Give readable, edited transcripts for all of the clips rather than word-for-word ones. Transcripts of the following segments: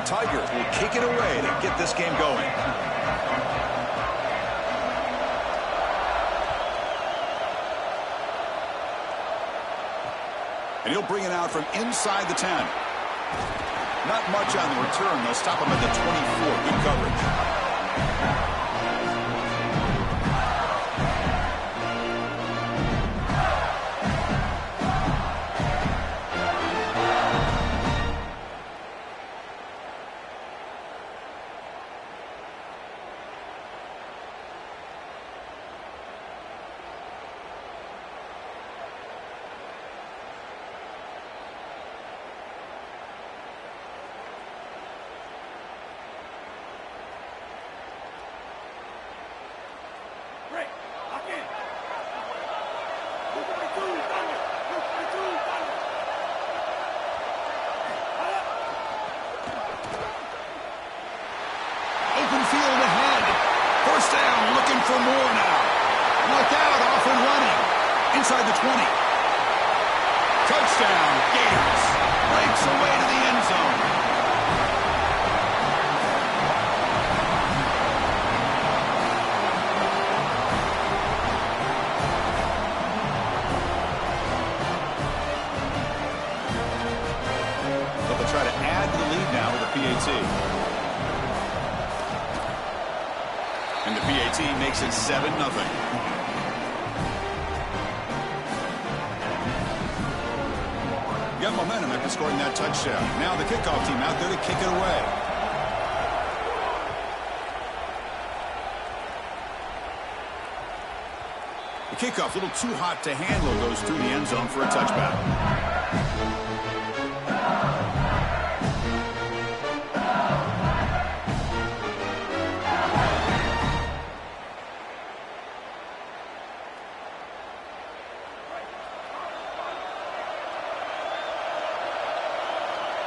Tigers will kick it away to get this game going. And he'll bring it out from inside the 10. Not much on the return. They'll stop him at the 24. Good coverage. Open field ahead. First down, looking for more now. Look out, off and running. Inside the 20. Touchdown, Gators. Breaks away to the end zone. But they'll try to add to the lead now with a PAT. And the PAT makes it 7-0. Got momentum after scoring that touchdown. Now the kickoff team out there to kick it away. The kickoff a little too hot to handle, goes through the end zone for a touchback.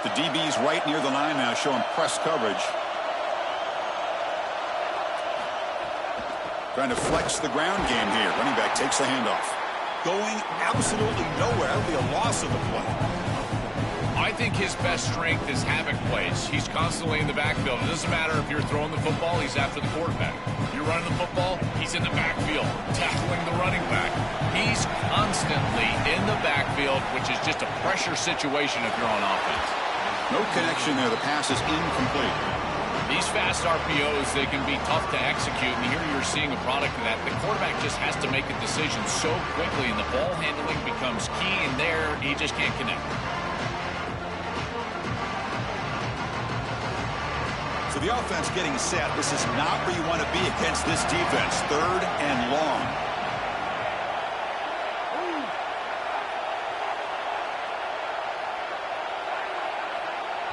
The DB's right near the line now, showing press coverage. Trying to flex the ground game here. Running back takes the handoff. Going absolutely nowhere. That'll be a loss of the play. I think his best strength is havoc plays. He's constantly in the backfield. It doesn't matter if you're throwing the football, he's after the quarterback. If you're running the football, he's in the backfield, tackling the running back. He's constantly in the backfield, which is just a pressure situation if you're on offense. No connection there. The pass is incomplete. These fast RPOs, they can be tough to execute, and here you're seeing a product of that. The quarterback just has to make a decision so quickly, and the ball handling becomes key, and there he just can't connect. So the offense getting set. This is not where you want to be against this defense. 3rd and long.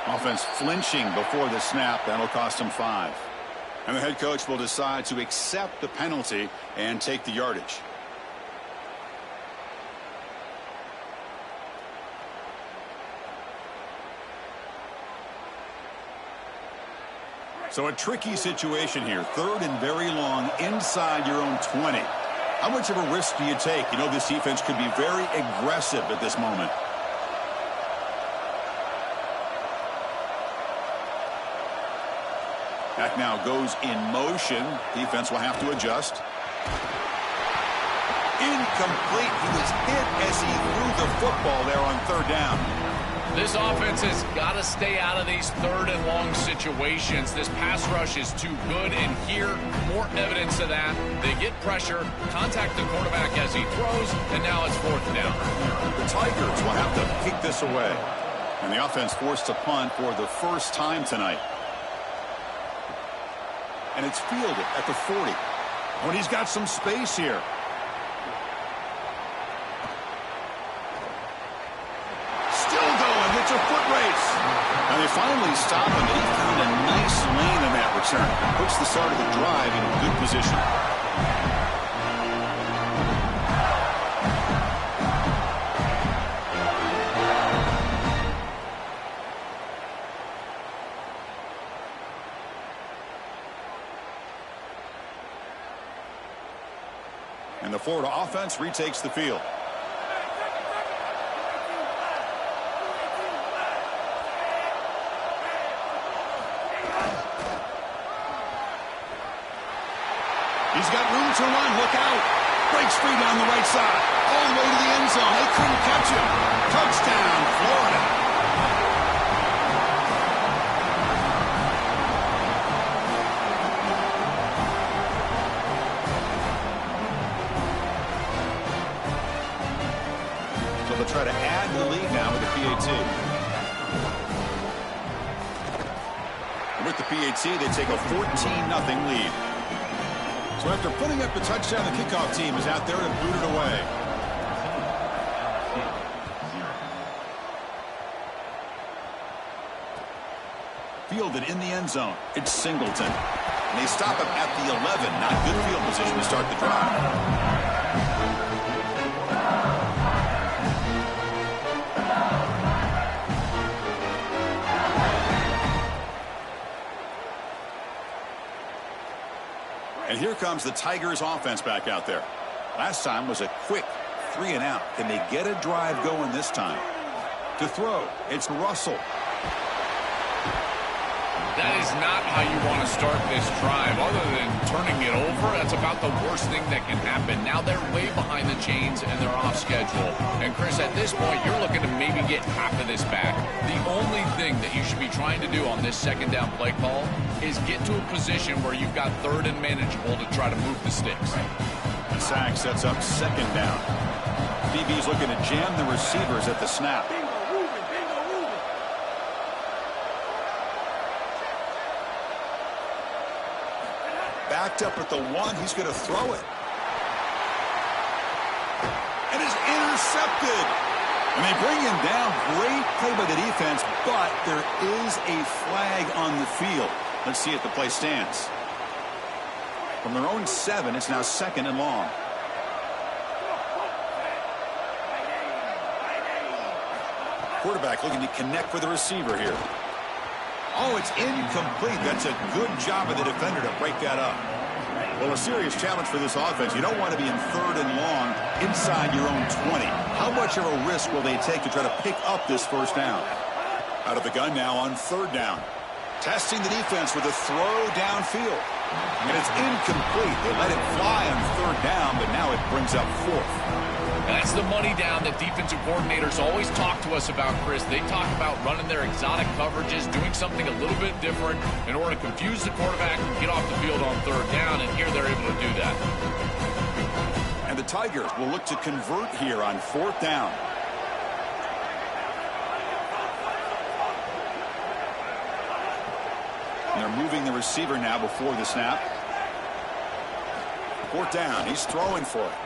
Offense flinching before the snap. That'll cost him 5. And the head coach will decide to accept the penalty and take the yardage. So a tricky situation here. 3rd and very long inside your own 20. How much of a risk do you take? You know, this defense could be very aggressive at this moment. Back now goes in motion. Defense will have to adjust. Incomplete. He was hit as he threw the football there on 3rd down. This offense has got to stay out of these 3rd and long situations. This pass rush is too good, and here, more evidence of that. They get pressure, contact the quarterback as he throws, and now it's 4th down. The Tigers will have to kick this away. And the offense forced to punt for the first time tonight. And it's fielded at the 40. When he's got some space here. Still going. It's a foot race. And they finally stop him. He found a nice lane in that return. Puts the start of the drive in a good position. And the Florida offense retakes the field. He's got room to run. Look out. Breaks free down the right side. All the way to the end zone. They couldn't catch him. Touchdown, Florida. So they'll try to add to the lead now with the PAT. With the PAT, they take a 14-0 lead. So after putting up the touchdown, the kickoff team is out there to boot it away. Fielded in the end zone. It's Singleton. And they stop him at the 11. Not good field position to start the drive. And here comes the Tigers offense back out there. Last time was a quick 3-and-out. Can they get a drive going this time? To throw, it's Russell. That is not how you want to start this drive. Other than turning it over, that's about the worst thing that can happen. Now they're way behind the chains and they're off schedule. And Chris, at this point, you're looking to maybe get half of this back. The only thing that you should be trying to do on this second down play call is get to a position where you've got third and manageable to try to move the sticks. The sack sets up second down. DB's looking to jam the receivers at the snap. Backed up at the 1, he's going to throw it. And is intercepted. And they bring him down. Great play by the defense, but there is a flag on the field. Let's see if the play stands. From their own 7, it's now second and long. Quarterback looking to connect with the receiver here. Oh, it's incomplete. That's a good job of the defender to break that up. Well, a serious challenge for this offense. You don't want to be in third and long inside your own 20. How much of a risk will they take to try to pick up this first down? Out of the gun now on third down. Testing the defense with a throw downfield. And it's incomplete. They let it fly on third down, but now it brings up fourth. That's the money down that defensive coordinators always talk to us about, Chris. They talk about running their exotic coverages, doing something a little bit different in order to confuse the quarterback and get off the field on third down, and here they're able to do that. And the Tigers will look to convert here on fourth down. And they're moving the receiver now before the snap. Fourth down. He's throwing for it.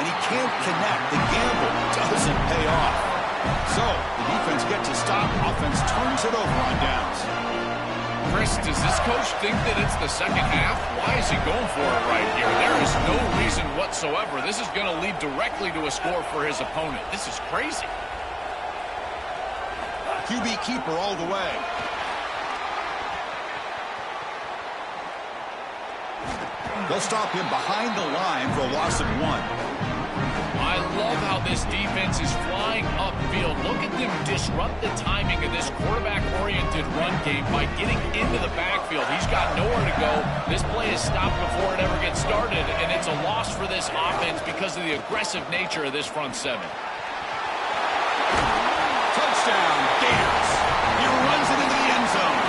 And he can't connect. The gamble doesn't pay off. So the defense gets a stop. Offense turns it over on downs. Chris, does this coach think that it's the second half? Why is he going for it right here? There is no reason whatsoever. This is going to lead directly to a score for his opponent. This is crazy. QB keeper all the way. They'll stop him behind the line for a loss of 1. I love how this defense is flying upfield. Look at them disrupt the timing of this quarterback-oriented run game by getting into the backfield. He's got nowhere to go. This play is stopped before it ever gets started, and it's a loss for this offense because of the aggressive nature of this front 7. Touchdown, Gators. He runs it into the end zone.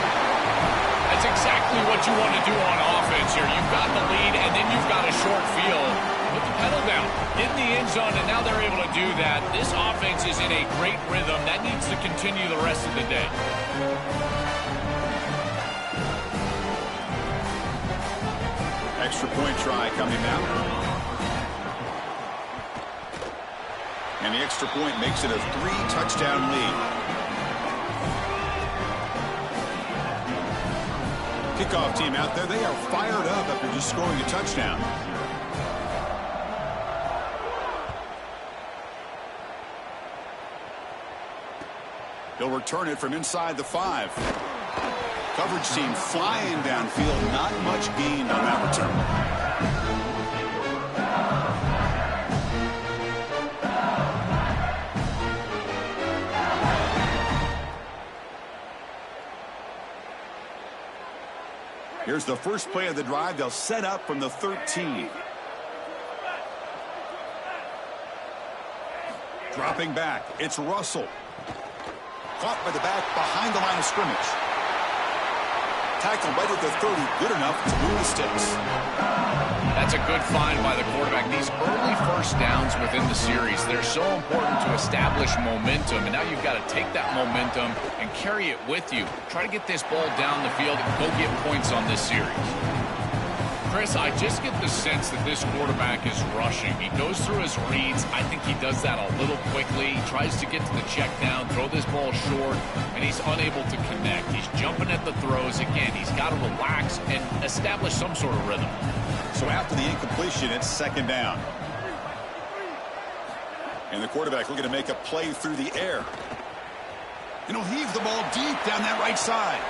That's exactly what you want to do on offense here. You've got the lead, and then you've got a short field. Put the pedal down, get in the end zone, and now they're able to do that. This offense is in a great rhythm. That needs to continue the rest of the day. Extra point try coming now. And the extra point makes it a 3-touchdown lead. Kickoff team out there, they are fired up after just scoring a touchdown. He'll return it from inside the 5. Coverage team flying downfield. Not much gained on that return. Here's the first play of the drive. They'll set up from the 13. Dropping back, it's Russell. Caught by the back behind the line of scrimmage. Tackled right at the 30, good enough to move the sticks. That's a good find by the quarterback. These early first downs within the series, they're so important to establish momentum, and now you've got to take that momentum and carry it with you. Try to get this ball down the field and go get points on this series. Chris, I just get the sense that this quarterback is rushing. He goes through his reads. I think he does that a little quickly. He tries to get to the check down, throw this ball short, and he's unable to connect. He's jumping at the throws. Again, he's got to relax and establish some sort of rhythm. So after the incompletion, it's second down. And the quarterback looking to make a play through the air. And he'll heave the ball deep down that right side.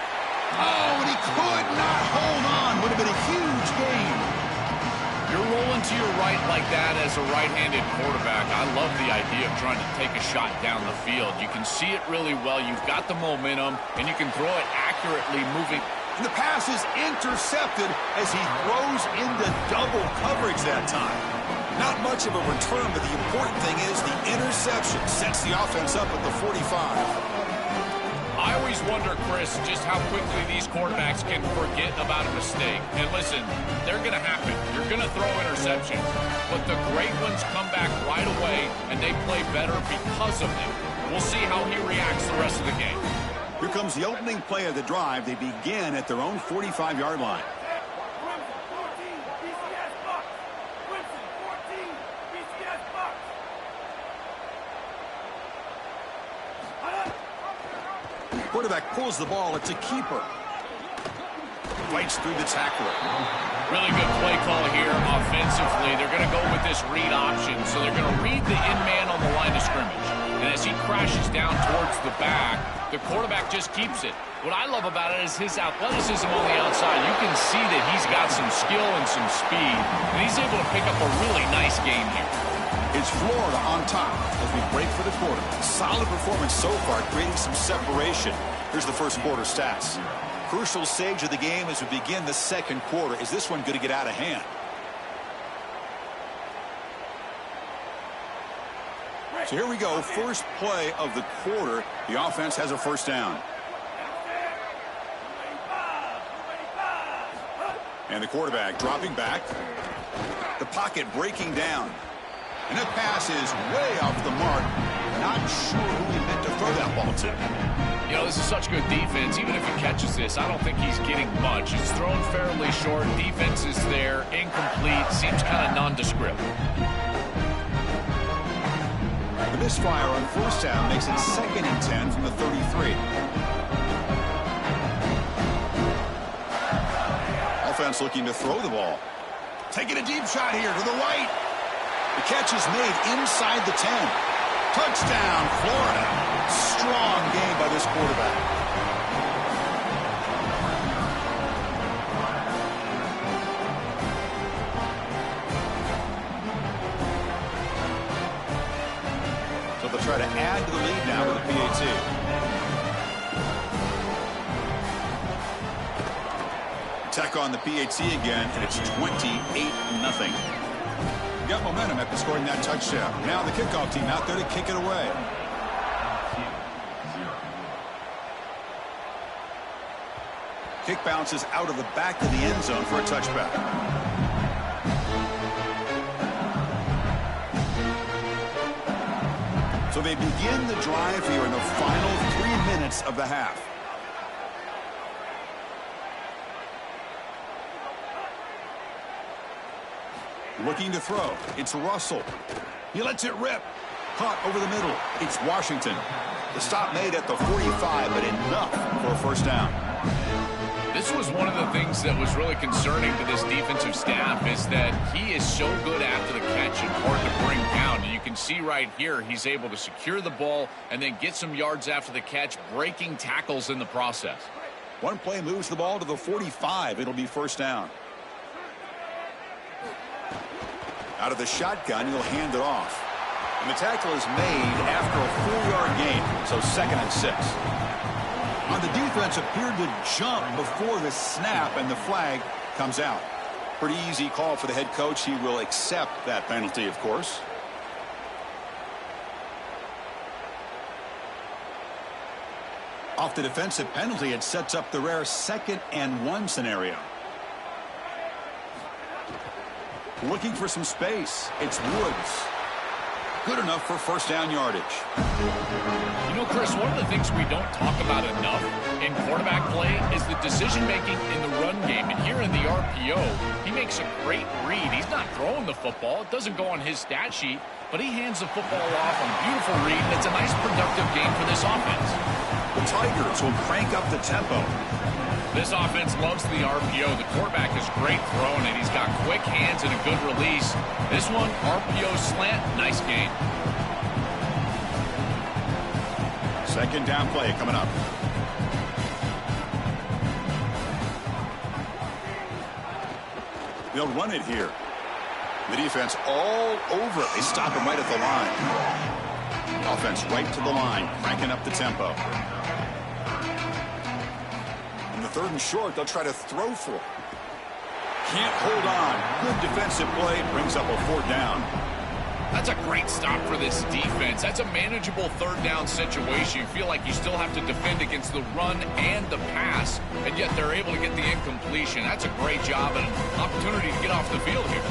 Oh, and he could not hold on. Would have been a huge gain. You're rolling to your right like that as a right-handed quarterback. I love the idea of trying to take a shot down the field. You can see it really well. You've got the momentum, and you can throw it accurately moving. And the pass is intercepted as he throws into double coverage that time. Not much of a return, but the important thing is the interception sets the offense up at the 45. I always wonder, Chris, just how quickly these quarterbacks can forget about a mistake. And listen, they're going to happen. You're going to throw interceptions. But the great ones come back right away, and they play better because of them. We'll see how he reacts the rest of the game. Here comes the opening play of the drive. They begin at their own 45-yard line. Quarterback pulls the ball. It's a keeper. Fights through the tackler. Really good play call here offensively. They're going to go with this read option. So they're going to read the in man on the line of scrimmage. And as he crashes down towards the back, the quarterback just keeps it. What I love about it is his athleticism on the outside. You can see that he's got some skill and some speed. And he's able to pick up a really nice game here. It's Florida on top as we break for the quarter. Solid performance so far, creating some separation. Here's the first quarter stats. Crucial stage of the game as we begin the second quarter. Is this one going to get out of hand? So here we go. First play of the quarter. The offense has a first down. And the quarterback dropping back. The pocket breaking down. And that pass is way off the mark. Not sure who he meant to throw that ball to. You know, this is such good defense. Even if he catches this, I don't think he's getting much. It's thrown fairly short. Defense is there. Incomplete. Seems kind of nondescript. The misfire on first down makes it 2nd and 10 from the 33. Offense looking to throw the ball. Taking a deep shot here to the right. The catch is made inside the 10. Touchdown, Florida. Strong game by this quarterback. So they'll try to add to the lead now with the PAT. Tech on the PAT again, and it's 28-0. Got momentum after scoring that touchdown. Now the kickoff team out there to kick it away. Kick bounces out of the back of the end zone for a touchback. So they begin the drive here in the final 3 minutes of the half. Looking to throw. It's Russell. He lets it rip. Caught over the middle. It's Washington. The stop made at the 45, but enough for a first down. This was one of the things that was really concerning to this defensive staff is that he is so good after the catch and hard to bring down. And you can see right here he's able to secure the ball and then get some yards after the catch, breaking tackles in the process. One play moves the ball to the 45. It'll be first down. Out of the shotgun, he'll hand it off. And the tackle is made after a 4-yard gain, so 2nd and 6. On the defense defense appeared to jump before the snap, and the flag comes out. Pretty easy call for the head coach. He will accept that penalty, of course. Off the defensive penalty, it sets up the rare 2nd and 1 scenario. Looking for some space. It's Woods. Good enough for first down yardage. You know, Chris, one of the things we don't talk about enough in quarterback play is the decision-making in the run game. And here in the RPO, he makes a great read. He's not throwing the football. It doesn't go on his stat sheet, but he hands the football off on a beautiful read. And it's a nice, productive game for this offense. The Tigers will crank up the tempo. This offense loves the RPO. The quarterback is great throwing it. He's got quick hands and a good release. This one, RPO slant, nice game. 2nd down play coming up. They'll run it here. The defense all over it. They stop him right at the line. The offense right to the line, cranking up the tempo. 3rd and short, they'll try to throw for it. Can't hold on. Good defensive play. Brings up a 4th down. That's a great stop for this defense. That's a manageable 3rd down situation. You feel like you still have to defend against the run and the pass, and yet they're able to get the incompletion. That's a great job and an opportunity to get off the field here.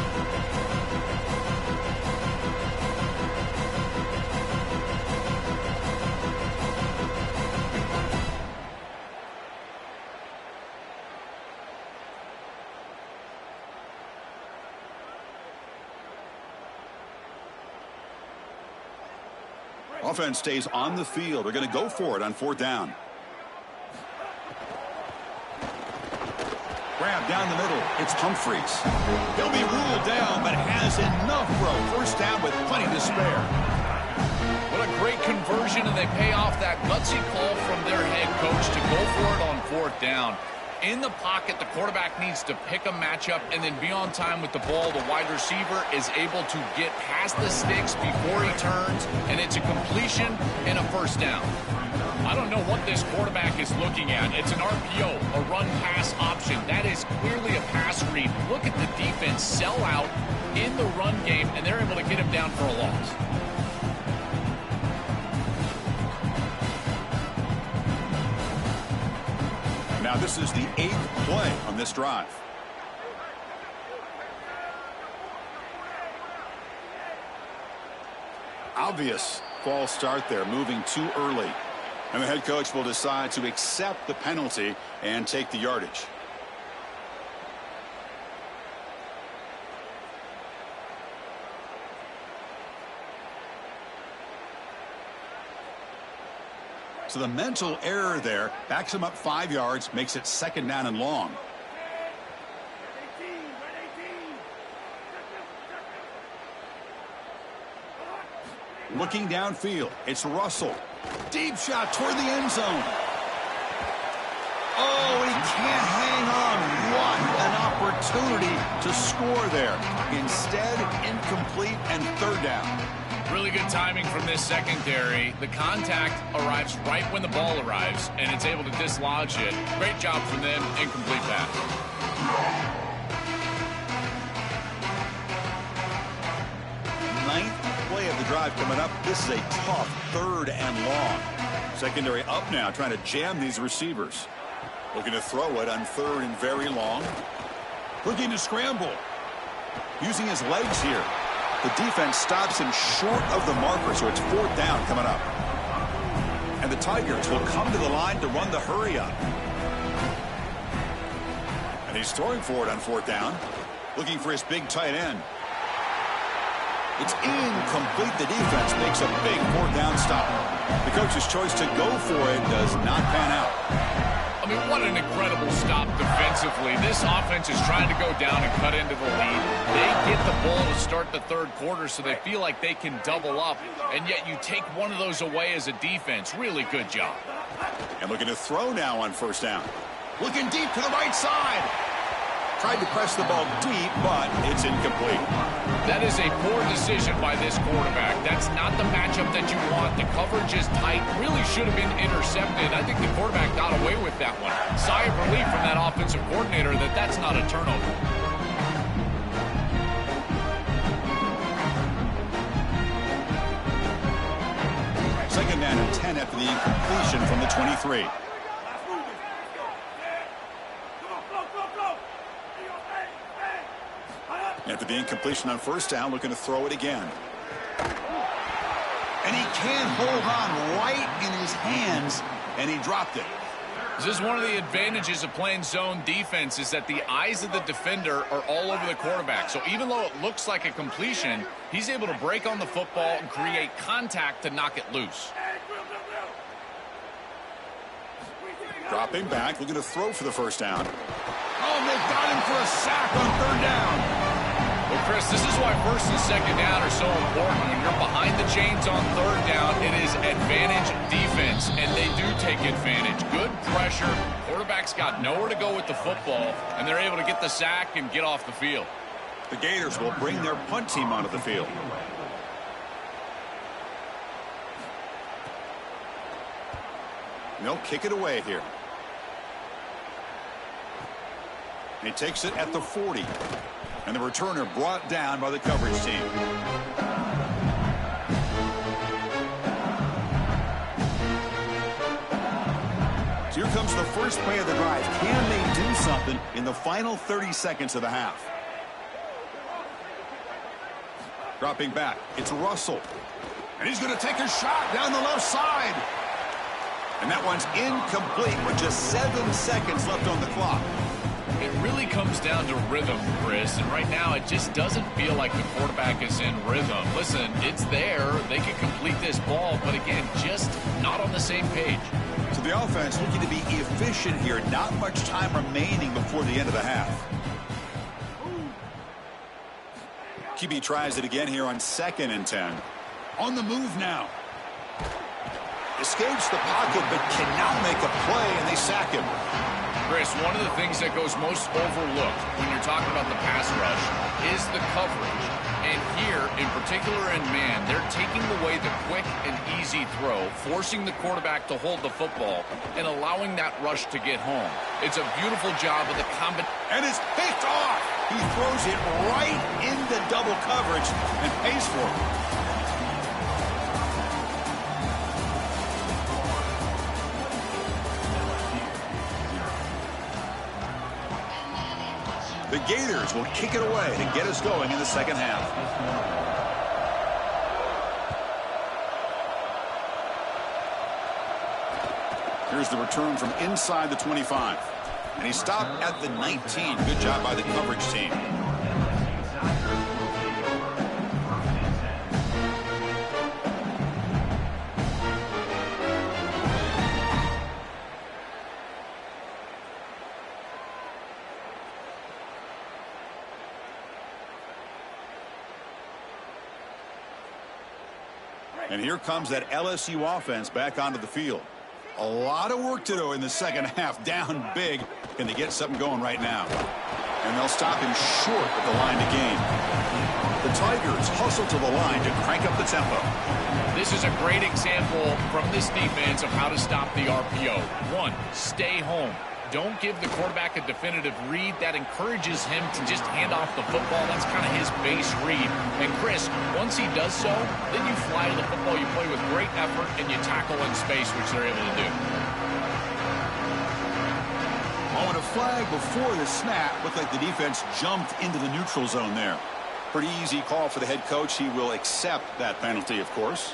Offense stays on the field. They're going to go for it on 4th down. Grab down the middle. It's Humphreys. He'll be ruled down, but has enough for a first down with plenty to spare. What a great conversion, and they pay off that gutsy call from their head coach to go for it on 4th down. In the pocket, the quarterback needs to pick a matchup and then be on time with the ball. The wide receiver is able to get past the sticks before he turns, and it's a completion and a first down. I don't know what this quarterback is looking at. It's an RPO, a run-pass option. That is clearly a pass read. Look at the defense sell out in the run game, and they're able to get him down for a loss. Now this is the 8th play on this drive. Obvious false start there, moving too early. And the head coach will decide to accept the penalty and take the yardage. So the mental error there backs him up 5 yards, makes it 2nd down and long. Looking downfield, it's Russell. Deep shot toward the end zone. Oh, he can't hang on. What an opportunity to score there. Instead, incomplete and 3rd down. Really good timing from this secondary. The contact arrives right when the ball arrives, and it's able to dislodge it. Great job from them. Incomplete pass. Ninth play of the drive coming up. This is a tough 3rd and long. Secondary up now, trying to jam these receivers. Looking to throw it on 3rd and very long. Looking to scramble. Using his legs here. The defense stops him short of the marker, so it's 4th down coming up. And the Tigers will come to the line to run the hurry up. And he's throwing for it on 4th down. Looking for his big tight end. It's incomplete. The defense makes a big 4th down stop. The coach's choice to go for it does not pan out. I mean, what an incredible stop defensively. This offense is trying to go down and cut into the lead. They get the ball to start the 3rd quarter, so they feel like they can double up, and yet you take one of those away as a defense. Really good job. And looking to throw now on 1st down. Looking deep to the right side. Tried to press the ball deep, but it's incomplete. That is a poor decision by this quarterback. That's not the matchup that you want. The coverage is tight. Really should have been intercepted. I think the quarterback got away with that one. Sigh of relief from that offensive coordinator that that's not a turnover. Second down and 10 after the incompletion from the 23. After the incompletion on first down, looking to throw it again. And he can't hold on right in his hands, and he dropped it. This is one of the advantages of playing zone defense is that the eyes of the defender are all over the quarterback. So even though it looks like a completion, he's able to break on the football and create contact to knock it loose. Dropping back, looking to throw for the first down. Oh, they got him for a sack on third down. Well, Chris, this is why first and second down are so important. When you're behind the chains on third down, it is advantage defense, and they do take advantage. Good pressure. Quarterback's got nowhere to go with the football, and they're able to get the sack and get off the field. The Gators will bring their punt team onto the field. They'll kick it away here. He takes it at the 40. And the returner brought down by the coverage team. So here comes the first play of the drive. Can they do something in the final 30 seconds of the half? Dropping back. It's Russell. And he's going to take a shot down the left side. And that one's incomplete with just 7 seconds left on the clock. It really comes down to rhythm, Chris, and right now it just doesn't feel like the quarterback is in rhythm. Listen, it's there. They can complete this ball, but again, just not on the same page. So the offense looking to be efficient here. Not much time remaining before the end of the half. QB tries it again here on 2nd and 10. On the move now. Escapes the pocket, but cannot make a play, and they sack him. Chris, one of the things that goes most overlooked when you're talking about the pass rush is the coverage. And here, in particular in man, they're taking away the quick and easy throw, forcing the quarterback to hold the football, and allowing that rush to get home. It's a beautiful job of the combination. And it's picked off. He throws it right into double coverage and pays for it. The Gators will kick it away to get us going in the second half. Here's the return from inside the 25. And he stopped at the 19. Good job by the coverage team. And here comes that LSU offense back onto the field. A lot of work to do in the second half. Down big. Can they get something going right now? And they'll stop him short at the line to gain. The Tigers hustle to the line to crank up the tempo. This is a great example from this defense of how to stop the RPO. 1, stay home. Don't give the quarterback a definitive read. That encourages him to just hand off the football. That's kind of his base read. And Chris, once he does so, then you fly to the football. You play with great effort, and you tackle in space, which they're able to do. Oh, and a flag before the snap. Looked like the defense jumped into the neutral zone there. Pretty easy call for the head coach. He will accept that penalty, of course.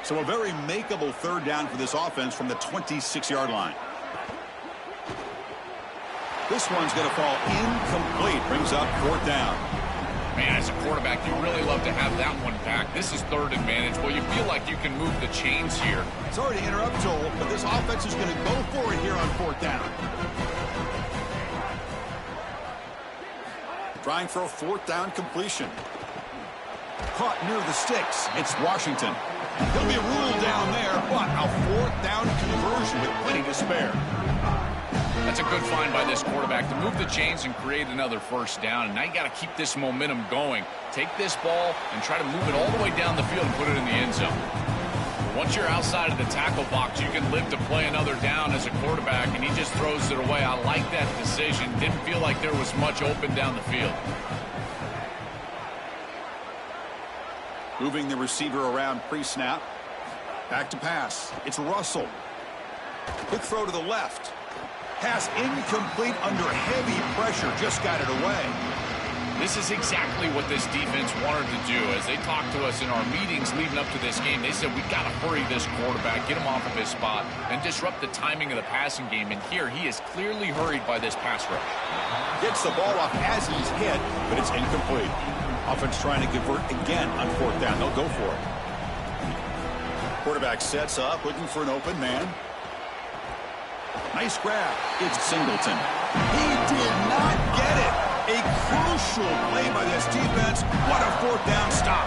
So a very makeable third down for this offense from the 26-yard line. This one's going to fall incomplete. Brings up 4th down. Man, as a quarterback, you really love to have that one back. This is 3rd advantage. Well, you feel like you can move the chains here. Sorry to interrupt, Joel, but this offense is going to go for it here on 4th down. Trying for a 4th down completion. Caught near the sticks. It's Washington. He'll be ruled down there, but a 4th down conversion with plenty to spare. That's a good find by this quarterback to move the chains and create another first down. And now you got to keep this momentum going. Take this ball and try to move it all the way down the field and put it in the end zone. Once you're outside of the tackle box, you can live to play another down as a quarterback, and he just throws it away. I like that decision. Didn't feel like there was much open down the field. Moving the receiver around pre-snap. Back to pass. It's Russell. Quick throw to the left. Pass incomplete under heavy pressure. Just got it away. This is exactly what this defense wanted to do. As they talked to us in our meetings leading up to this game, they said, we got to hurry this quarterback, get him off of his spot, and disrupt the timing of the passing game. And here, he is clearly hurried by this pass rush. Gets the ball off as he's hit, but it's incomplete. Offense trying to convert again on fourth down. They'll go for it. Quarterback sets up, looking for an open man. Nice grab. It's Singleton. He did not get it. A crucial play by this defense. What a fourth down stop.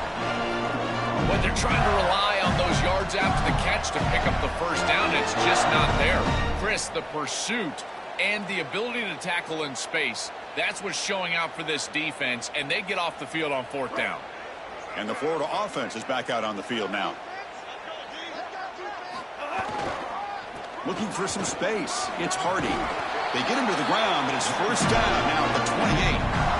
When they're trying to rely on those yards after the catch to pick up the first down, it's just not there. Chris, the pursuit and the ability to tackle in space, that's what's showing out for this defense, and they get off the field on fourth down. And the Florida offense is back out on the field now. Looking for some space. It's Hardy. They get him to the ground, but it's first down now at the 28.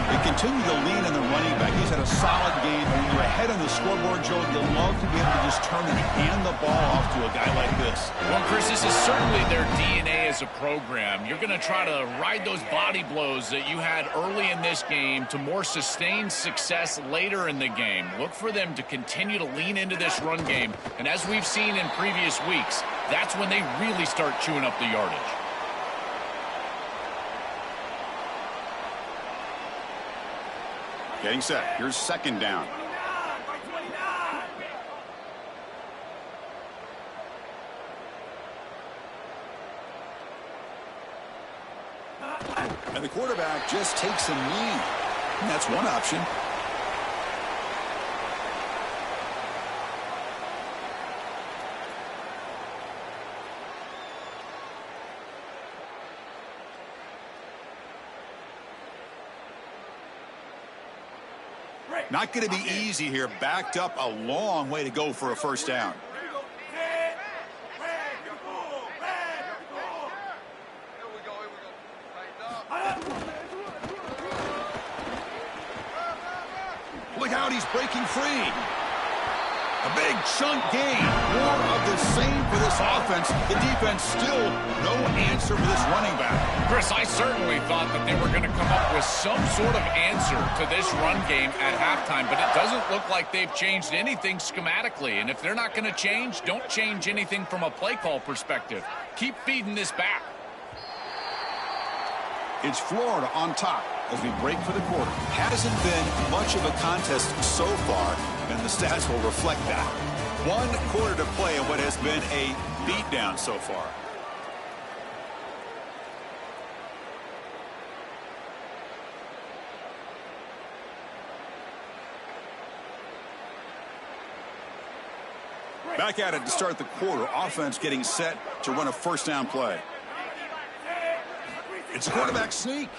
They continue to lean on the running back. He's had a solid game. When you're ahead on the scoreboard, Joe, you'll love to be able to just turn and hand the ball off to a guy like this. Well, Chris, this is certainly their DNA as a program. You're going to try to ride those body blows that you had early in this game to more sustained success later in the game. Look for them to continue to lean into this run game. And as we've seen in previous weeks, that's when they really start chewing up the yardage. Getting set. Here's second down. And the quarterback just takes a knee. And that's one option. Not going to be easy here. Backed up a long way to go for a first down. Look out, he's breaking free. A big chunk gain. More of the same for this offense. The defense still no answer for this running back. Chris, I certainly thought that they were going to come up with some sort of answer to this run game at halftime, but it doesn't look like they've changed anything schematically. And if they're not going to change, don't change anything from a play call perspective. Keep feeding this back. It's Florida on top as we break for the quarter. Hasn't been much of a contest so far, and the stats will reflect that. 1 quarter to play in what has been a beatdown so far. Back at it to start the quarter. Offense getting set to run a first down play. It's a quarterback sneak.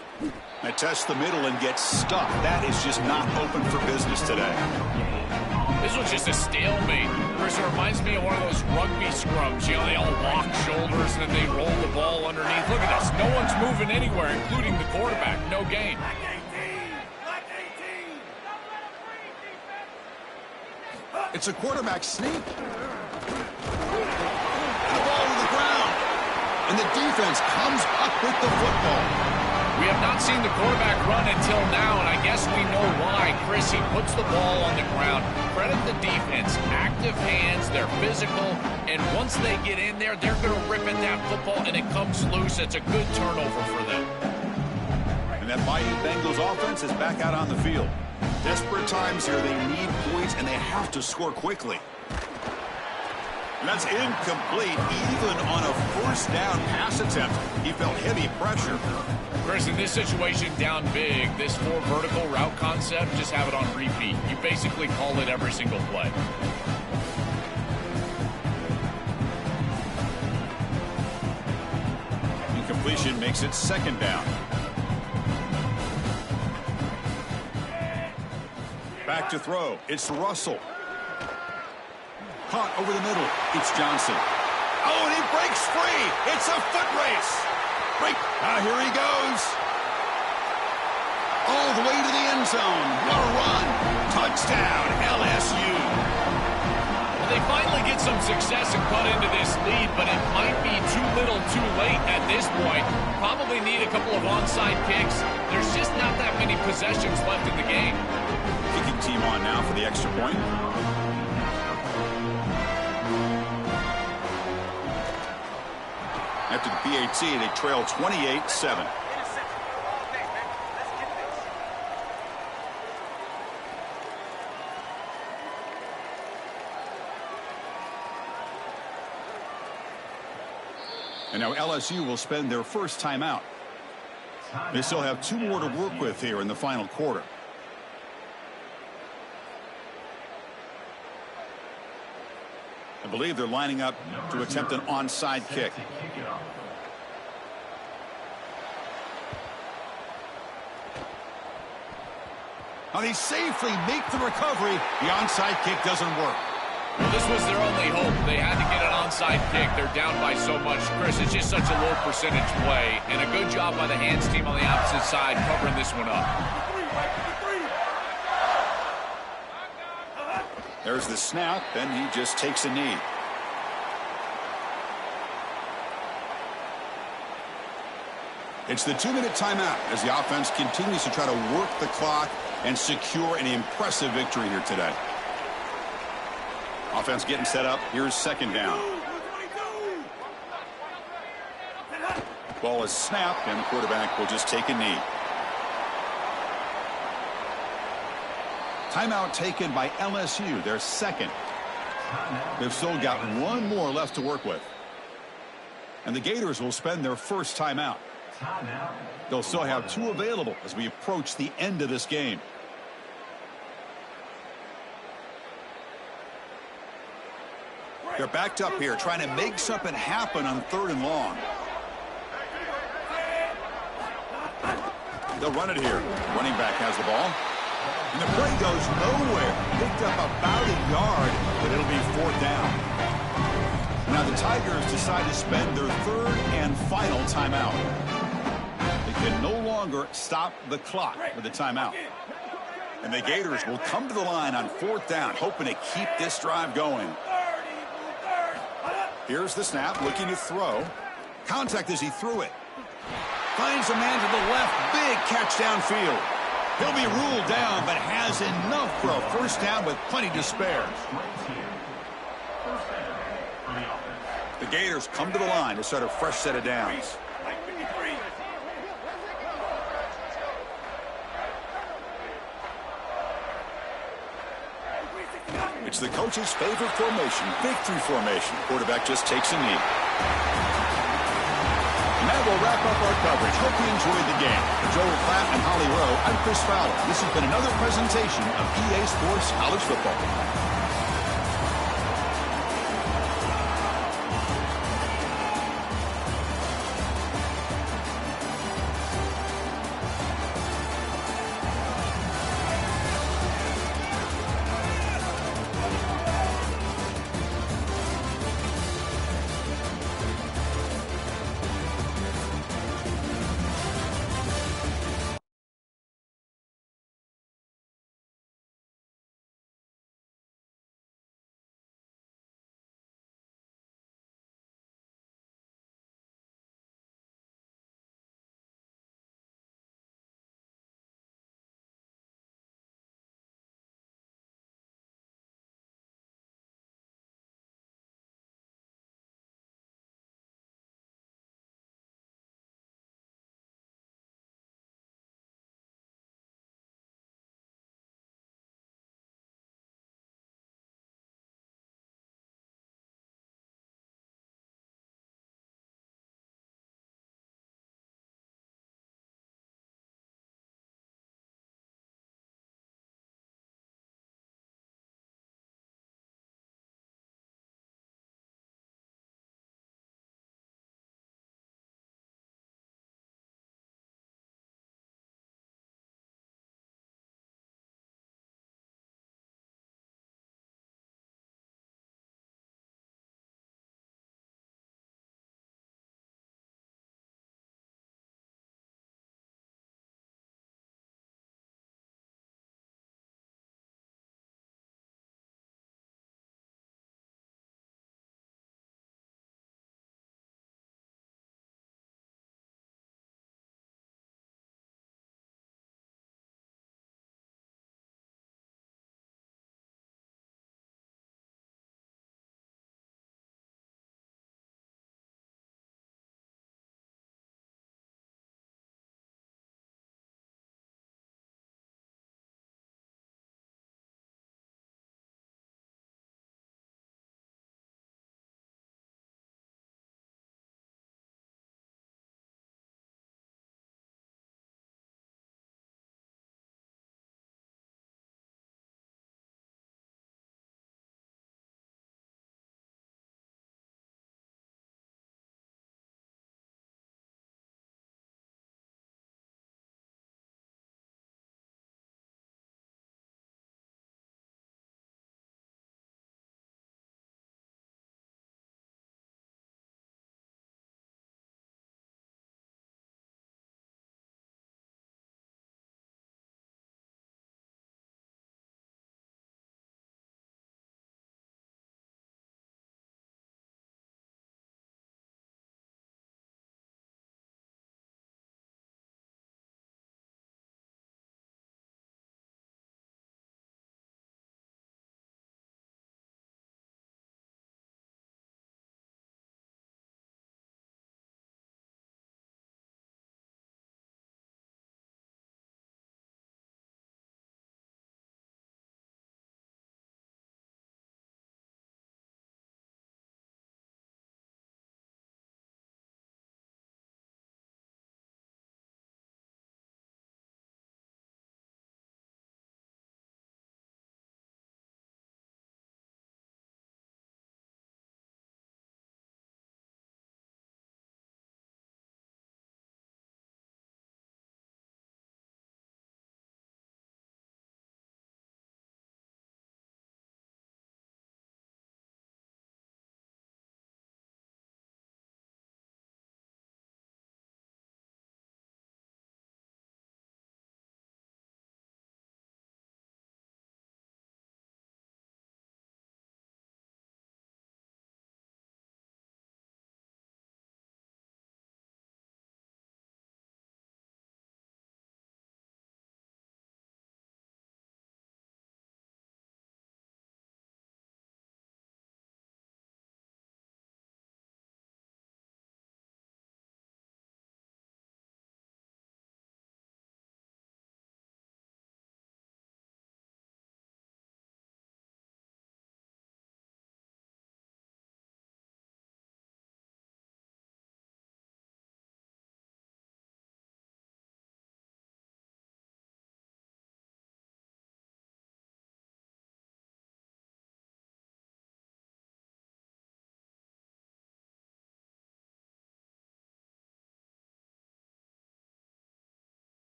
They test the middle and get stuck. That is just not open for business today. This was just a stalemate. Chris, it reminds me of one of those rugby scrums. You know, they all lock shoulders and then they roll the ball underneath. Look at this. No one's moving anywhere, including the quarterback. No gain. It's a quarterback sneak. The ball to the ground. And the defense comes up with the football. We have not seen the quarterback run until now, and I guess we know why. Chris, he puts the ball on the ground. Credit the defense. Active hands, they're physical, and once they get in there, they're going to rip at that football, and it comes loose. It's a good turnover for them. And that mighty Bengals offense is back out on the field. Desperate times here. They need points, and they have to score quickly. And that's incomplete, even on a first down pass attempt. He felt heavy pressure. Chris, in this situation, down big, this 4 vertical route concept, just have it on repeat. You basically call it every single play. completion makes it second down. Back to throw. It's Russell. Caught over the middle. It's Johnson. Oh, and he breaks free. It's a foot race. Here he goes. All the way to the end zone. What a run. Touchdown, LSU. Well, they finally get some success and cut into this lead, but it might be too little too late at this point. Probably need a couple of onside kicks. There's just not that many possessions left in the game. Kicking team on now for the extra point. After the PAT, they trail 28-7. And now LSU will spend their first timeout. They still have 2 more to work with here in the final quarter. I believe they're lining up to attempt an onside kick. Now they safely make the recovery. The onside kick doesn't work. Well, this was their only hope. They had to get an onside kick. They're down by so much. Chris, it's just such a low percentage play. And a good job by the hands team on the opposite side covering this one up. There's the snap, and he just takes a knee. It's the 2-minute timeout as the offense continues to try to work the clock and secure an impressive victory here today. Offense getting set up. Here's second down. Ball is snapped, and the quarterback will just take a knee. Timeout taken by LSU, their second. They've still got 1 more left to work with. And the Gators will spend their first timeout. They'll still have 2 available as we approach the end of this game. They're backed up here trying to make something happen on 3rd and long. They'll run it here. Running back has the ball. And the play goes nowhere. Picked up about a yard, but it'll be 4th down. Now the Tigers decide to spend their 3rd and final timeout. They can no longer stop the clock with the timeout. And the Gators will come to the line on 4th down, hoping to keep this drive going. Here's the snap, looking to throw. Contact as he threw it. Finds a man to the left. Big catch downfield. He'll be ruled down, but has enough for a first down with plenty to spare. The Gators come to the line to start a fresh set of downs. It's the coach's favorite formation, victory formation. Quarterback just takes a knee. And that will wrap up our coverage. Hope you enjoyed the game. For Joel Klatt and Holly Rowe, I'm Chris Fowler. This has been another presentation of EA Sports College Football.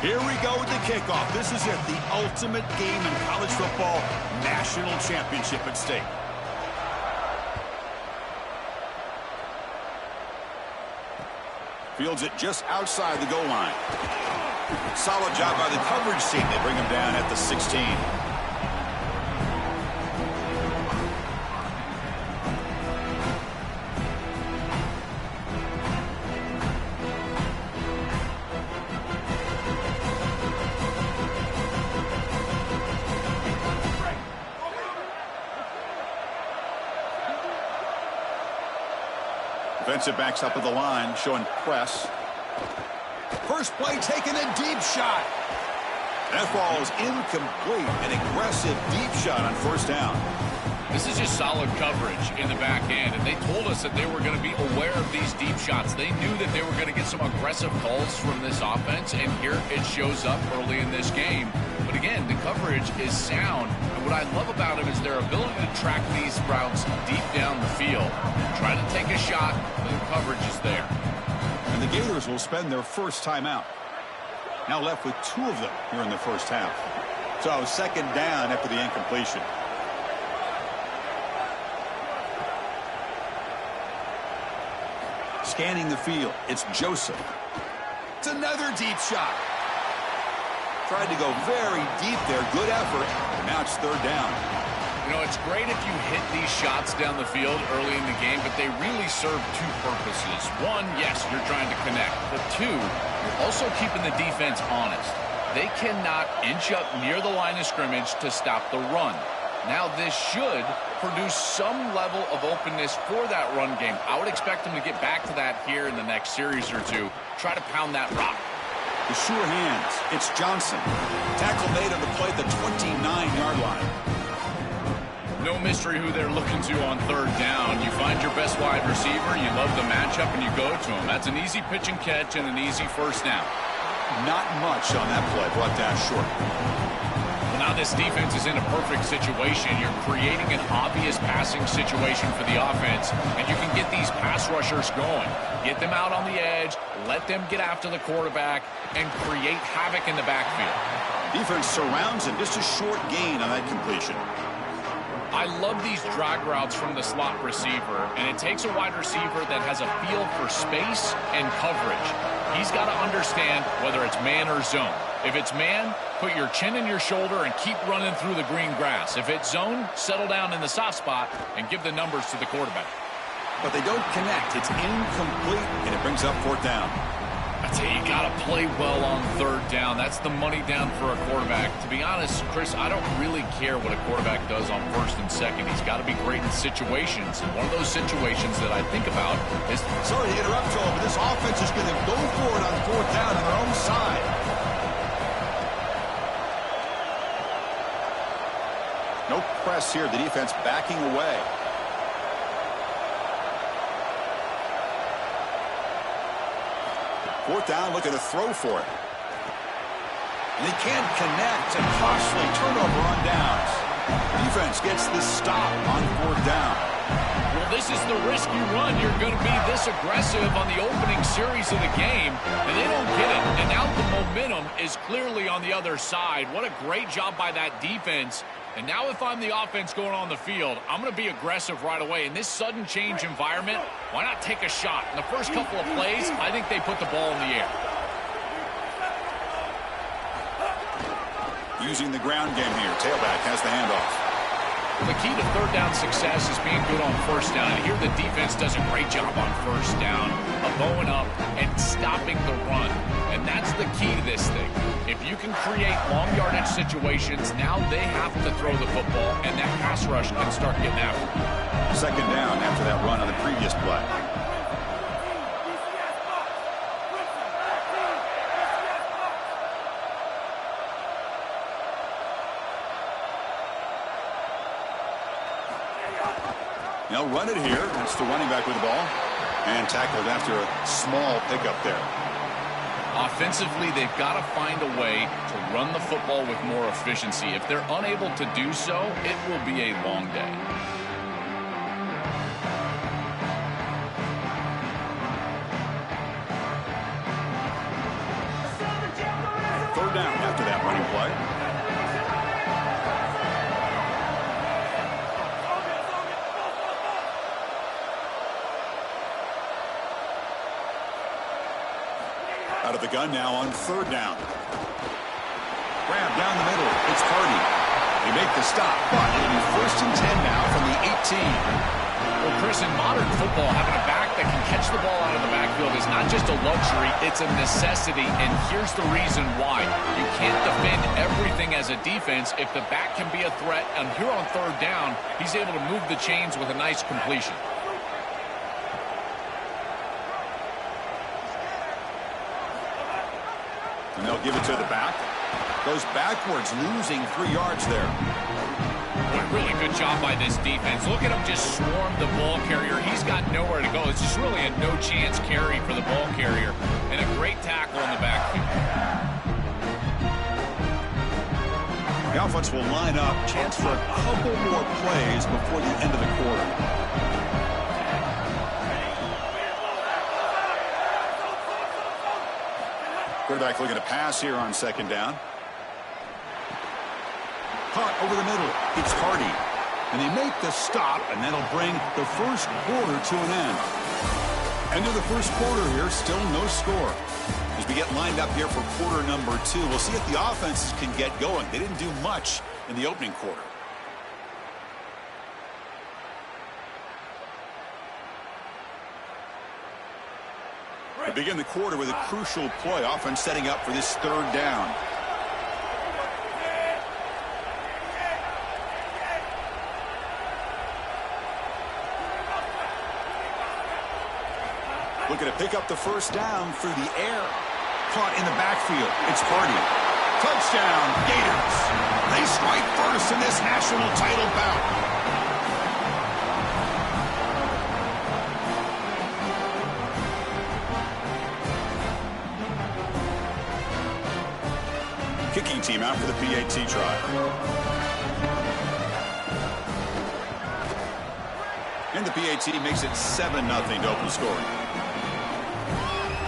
Here we go with the kickoff. This is it, the ultimate game in college football, national championship at stake. Fields it just outside the goal line. Solid job by the coverage team. They bring him down at the 16. Defensive backs up at the line, showing press. First play taking a deep shot. That ball is incomplete. An aggressive deep shot on first down. This is just solid coverage in the back end, and they told us that they were going to be aware of these deep shots. They knew that they were going to get some aggressive calls from this offense, and here it shows up early in this game. But again, the coverage is sound, and what I love about it is their ability to track these routes deep down the field. Try to take a shot, but the coverage is there. And the Gators will spend their first timeout. Now left with 2 of them here in the first half. So second down after the incompletion. Scanning the field, it's Joseph. It's another deep shot. Tried to go very deep there. Good effort. Now it's third down. You know, it's great if you hit these shots down the field early in the game, but they really serve 2 purposes. 1, yes, you're trying to connect. But 2, you're also keeping the defense honest. They cannot inch up near the line of scrimmage to stop the run. Now, this should produce some level of openness for that run game. I would expect them to get back to that here in the next series or 2. Try to pound that rock. The sure hands. It's Johnson. Tackle made on the play at the 29-yard line. No mystery who they're looking to on third down. You find your best wide receiver, you love the matchup, and you go to him. That's an easy pitch and catch and an easy first down. Not much on that play. Brought down short. Well, now this defense is in a perfect situation. You're creating an obvious passing situation for the offense, and you can get these pass rushers going. Get them out on the edge, let them get after the quarterback, and create havoc in the backfield. Defense surrounds him. Just a short gain on that completion. I love these drag routes from the slot receiver, and it takes a wide receiver that has a feel for space and coverage. He's got to understand whether it's man or zone. If it's man, put your chin in your shoulder and keep running through the green grass. If it's zone, settle down in the soft spot and give the numbers to the quarterback. But they don't connect. It's incomplete, and it brings up fourth down. I tell you, you got to play well on third down. That's the money down for a quarterback. To be honest, Chris, I don't really care what a quarterback does on first and second. He's got to be great in situations. And one of those situations that I think about is... Sorry to interrupt, Joel, but this offense is going to go for it on fourth down on their own side. No press here. The defense backing away. Fourth down, looking to throw for it. And they can't connect. A costly turnover on downs. Defense gets the stop on fourth down. Well, this is the risk you run. You're going to be this aggressive on the opening series of the game, and they don't get it. And now the momentum is clearly on the other side. What a great job by that defense. And now if I'm the offense going on the field, I'm going to be aggressive right away. In this sudden change environment, why not take a shot? In the first couple of plays, I think they put the ball in the air. Using the ground game here. Tailback has the handoff. The key to third down success is being good on first down. And here the defense does a great job on first down of bowing up and stopping the run. And that's the key to this thing. If you can create long yardage situations, now they have to throw the football, and that pass rush can start getting after it. Second down after that run on the previous play. They'll run it here. That's the running back with the ball. And tackled after a small pickup there. Offensively, they've got to find a way to run the football with more efficiency. If they're unable to do so, it will be a long day. third down after that running play. Out of the gun now on third down. Grab down the middle. It's Hardy. They make the stop, but it'll be 1st and 10 now from the 18. Well, Chris, in modern football, having a back that can catch the ball out of the backfield is not just a luxury, it's a necessity, and here's the reason why. You can't defend everything as a defense if the back can be a threat, and here on third down, he's able to move the chains with a nice completion. And they'll give it to the back. Goes backwards, losing 3 yards there. What a really good job by this defense. Look at him just swarm the ball carrier. He's got nowhere to go. It's just really a no-chance carry for the ball carrier. And a great tackle in the backfield. The offense will line up. Chance for a couple more plays before the end of the quarter. Quarterback looking to pass here on second down. Caught over the middle. It's Hardy. And they make the stop, and that'll bring the first quarter to an end. End of the first quarter here, still no score. As we get lined up here for quarter number 2, we'll see if the offenses can get going. They didn't do much in the opening quarter. We begin the quarter with a crucial play, offense setting up for this third down. Looking to pick up the first down through the air. Caught in the backfield. It's Hardy. Touchdown, Gators. They strike first in this national title bout. Kicking team out for the PAT try. And the PAT makes it 7-0 to open scoring.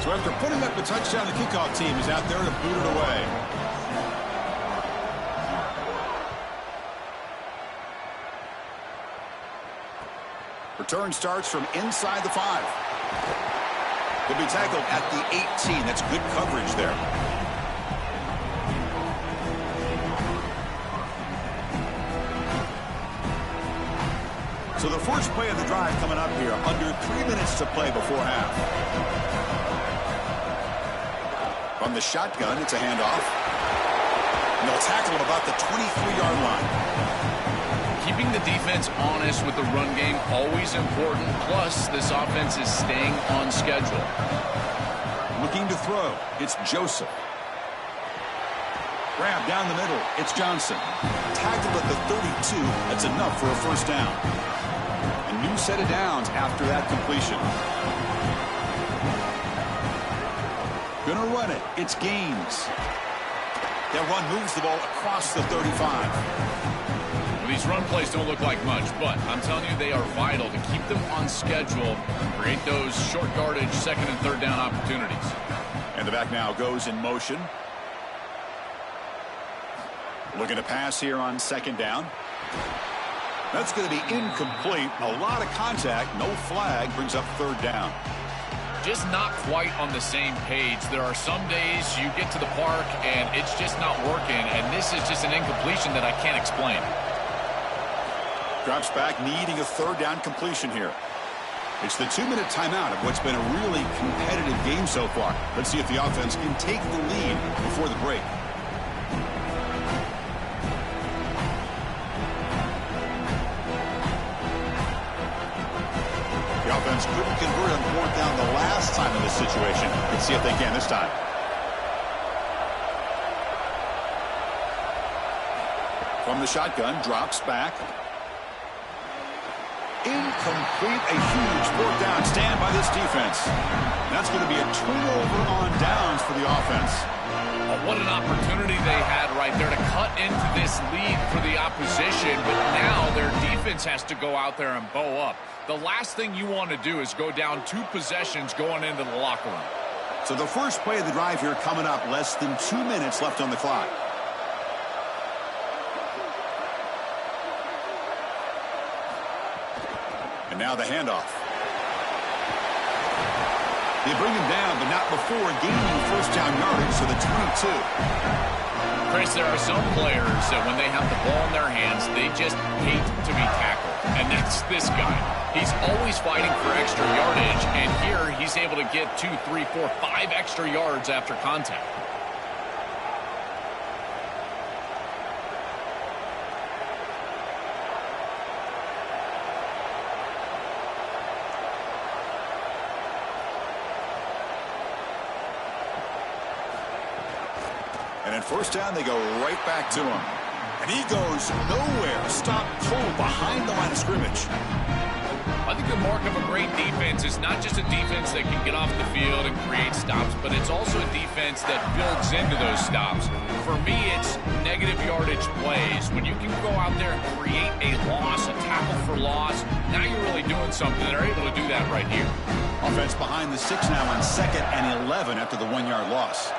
So after putting up the touchdown, the kickoff team is out there to boot it away. Return starts from inside the 5. He'll be tackled at the 18. That's good coverage there. So the first play of the drive coming up here, under 3 minutes to play before half. From the shotgun, it's a handoff. And they'll tackle him about the 23-yard line. Keeping the defense honest with the run game, always important. Plus, this offense is staying on schedule. Looking to throw, it's Joseph. Grab down the middle, it's Johnson. Tackled at the 32, that's enough for a first down. A new set of downs after that completion. Gonna run it, it's Gaines. That run moves the ball across the 35. Well, these run plays don't look like much, but I'm telling you, they are vital to keep them on schedule, create those short yardage second and third down opportunities. And the back now goes in motion. Looking to pass here on second down. That's going to be incomplete. A lot of contact, no flag, brings up third down. Just not quite on the same page. There are some days you get to the park and it's just not working, and this is just an incompletion that I can't explain. Drops back, needing a third down completion here. It's the 2-minute timeout of what's been a really competitive game so far. Let's see if the offense can take the lead before the break. The offense couldn't convert on fourth down the last time in this situation. Let's see if they can this time. From the shotgun, drops back. Incomplete, a huge fourth down stand by this defense. That's going to be a turnover on downs for the offense. Oh, what an opportunity they had right there to cut into this lead for the opposition, but now their defense has to go out there and bow up. The last thing you want to do is go down 2 possessions going into the locker room. So the first play of the drive here coming up, less than 2 minutes left on the clock. And now the handoff. They bring him down, but not before gaining first down yardage, so the 22. Chris, there are some players that when they have the ball in their hands, they just hate to be tackled. And that's this guy. He's always fighting for extra yardage, and here he's able to get 2, 3, 4, 5 extra yards after contact. And at first down, they go right back to him. And he goes nowhere. Stop cold behind the line of scrimmage. I think the mark of a great defense is not just a defense that can get off the field and create stops, but it's also a defense that builds into those stops. For me, it's negative yardage plays. When you can go out there and create a loss, a tackle for loss, now you're really doing something. They're able to do that right here. Offense behind the 6 now on 2nd and 11 after the 1-yard loss.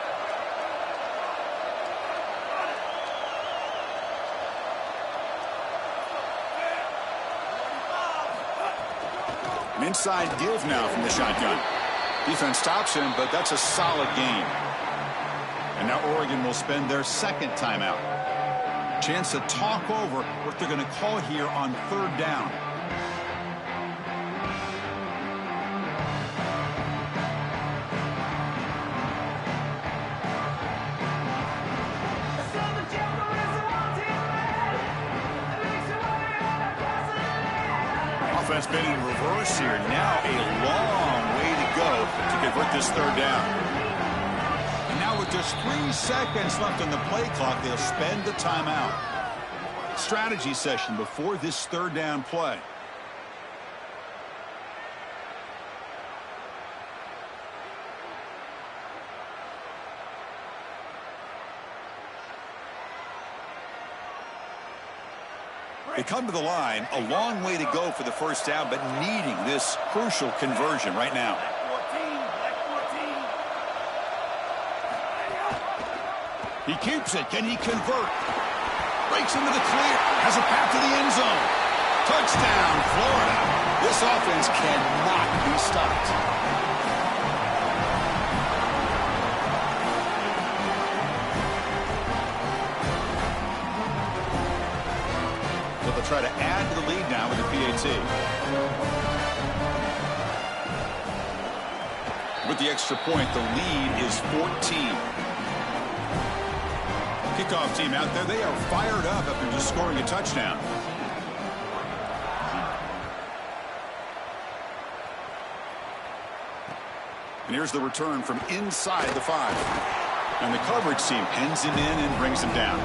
An inside give now from the shotgun. Defense stops him, but that's a solid gain. And now Oregon will spend their 2nd timeout. Chance to talk over what they're going to call here on 3rd down. Offense been in reverse here. Now a long way to go to convert this 3rd down. And now with just 3 seconds left on the play clock, they'll spend the timeout. Strategy session before this 3rd down play. They come to the line, a long way to go for the first down, but needing this crucial conversion right now. He keeps it. Can he convert? Breaks into the clear. Has a path to the end zone. Touchdown, Florida. This offense cannot be stopped. They'll try to add to the lead now with the PAT. With the extra point, the lead is 14. Kickoff team out there. They are fired up after just scoring a touchdown. And here's the return from inside the 5. And the coverage team pens him in and brings him down.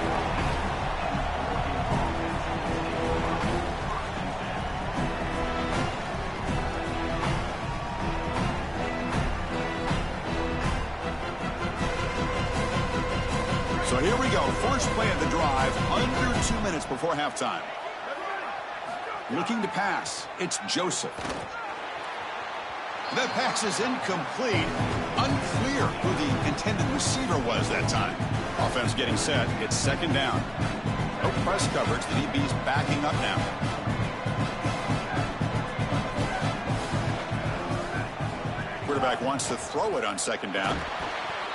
So here we go. First play of the drive, under 2 minutes before halftime. Looking to pass. It's Joseph. That pass is incomplete. Unclear who the intended receiver was that time. Offense getting set. It's 2nd down. No press coverage. The DB's backing up now. Quarterback wants to throw it on 2nd down.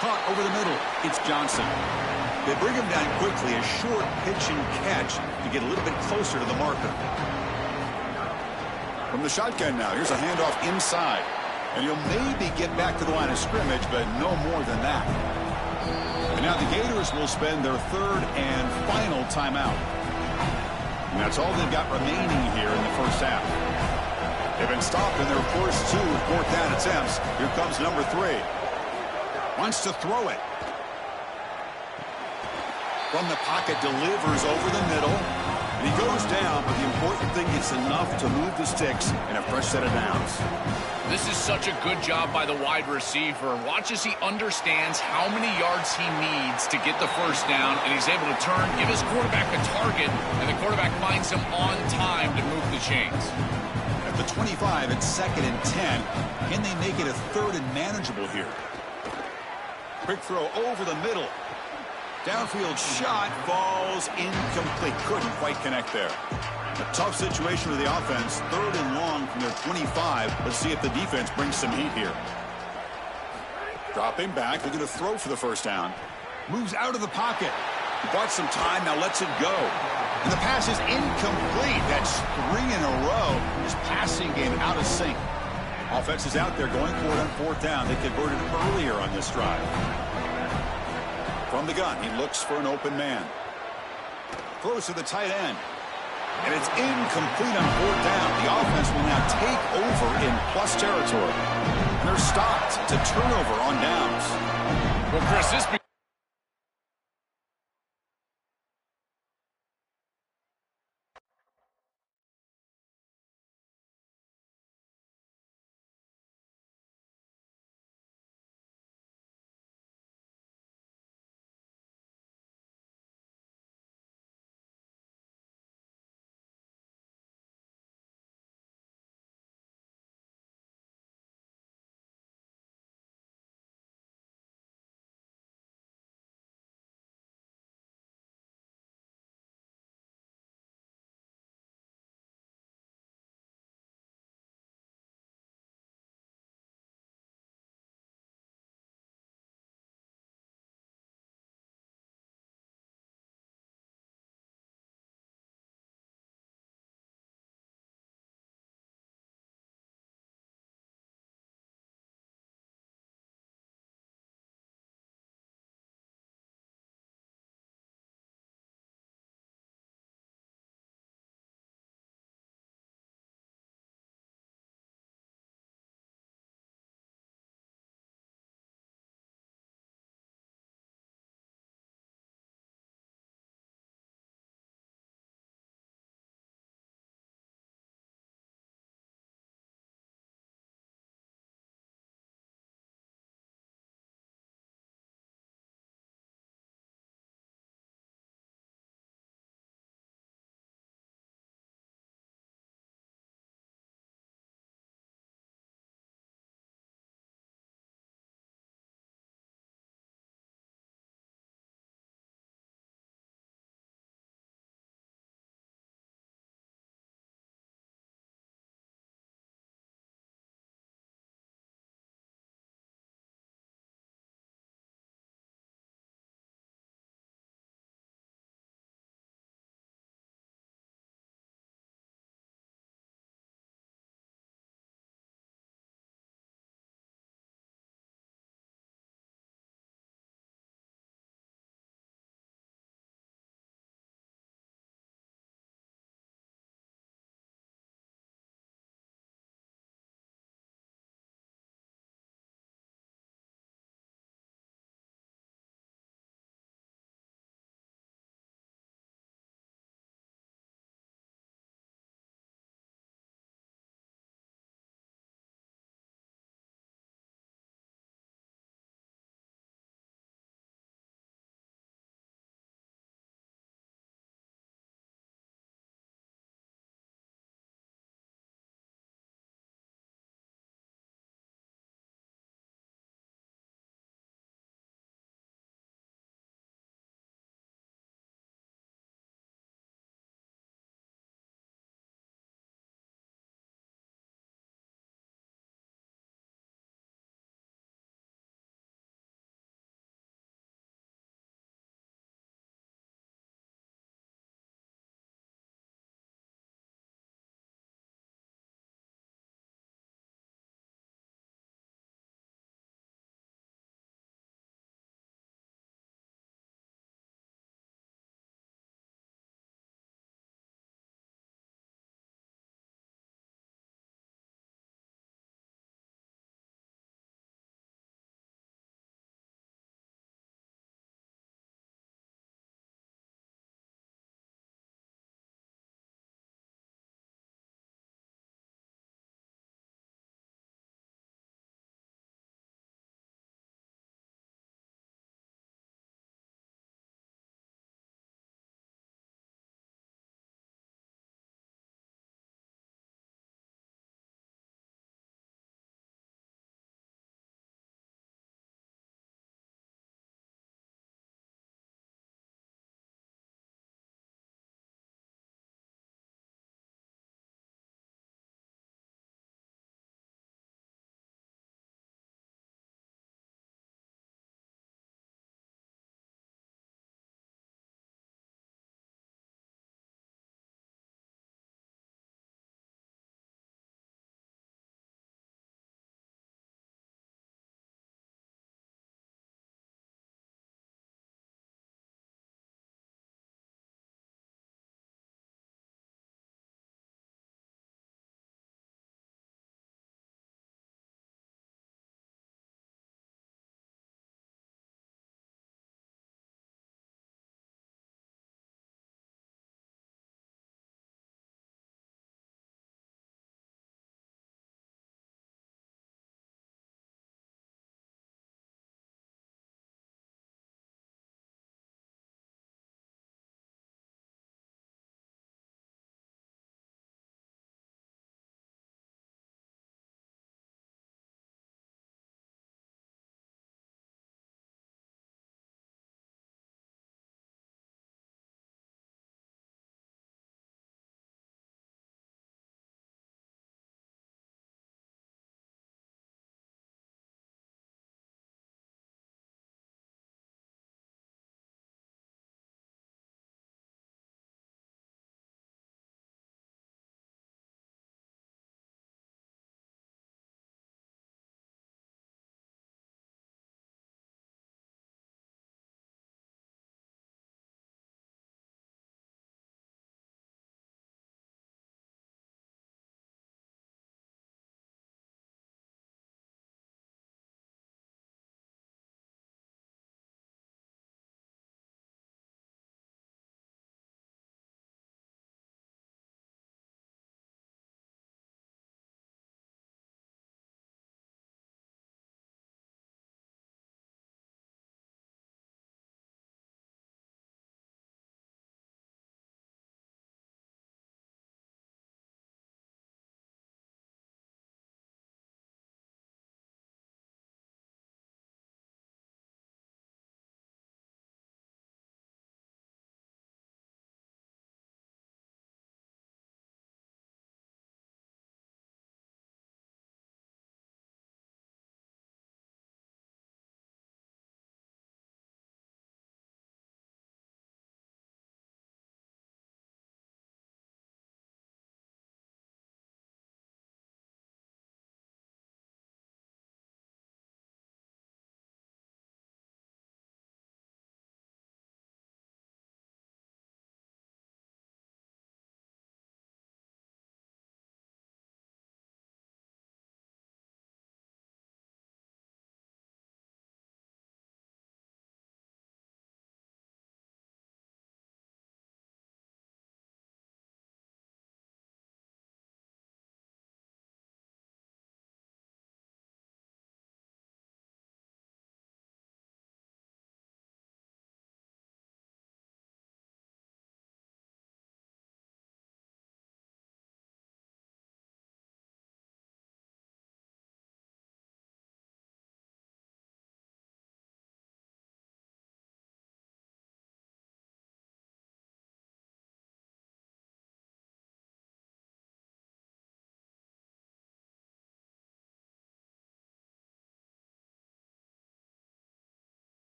Caught over the middle. It's Johnson. They bring him down quickly. A short pitch and catch to get a little bit closer to the marker. From the shotgun now, here's a handoff inside. And he'll maybe get back to the line of scrimmage, but no more than that. And now the Gators will spend their 3rd and final timeout. And that's all they've got remaining here in the first half. They've been stopped in their first 2 4th down attempts. Here comes number 3. Wants to throw it. From the pocket, delivers over the middle. And he goes down, but the important thing is enough to move the sticks in a fresh set of downs. This is such a good job by the wide receiver. Watch as he understands how many yards he needs to get the first down, and he's able to turn, give his quarterback a target, and the quarterback finds him on time to move the chains. At the 25, it's 2nd and 10. Can they make it a 3rd and manageable here? Quick throw over the middle. Downfield shot falls incomplete. Couldn't quite connect there. A tough situation for the offense. 3rd and long from their 25. Let's see if the defense brings some heat here. Dropping back, looking to throw for the first down. Moves out of the pocket. Bought some time, now lets it go. And the pass is incomplete. That's 3 in a row. His passing game out of sync. Offense is out there going for it on 4th down. They converted earlier on this drive. From the gun, he looks for an open man. Throws to the tight end. And it's incomplete on 4th down. The offense will now take over in plus territory. And they're stopped to turnover on downs. Well, Chris, this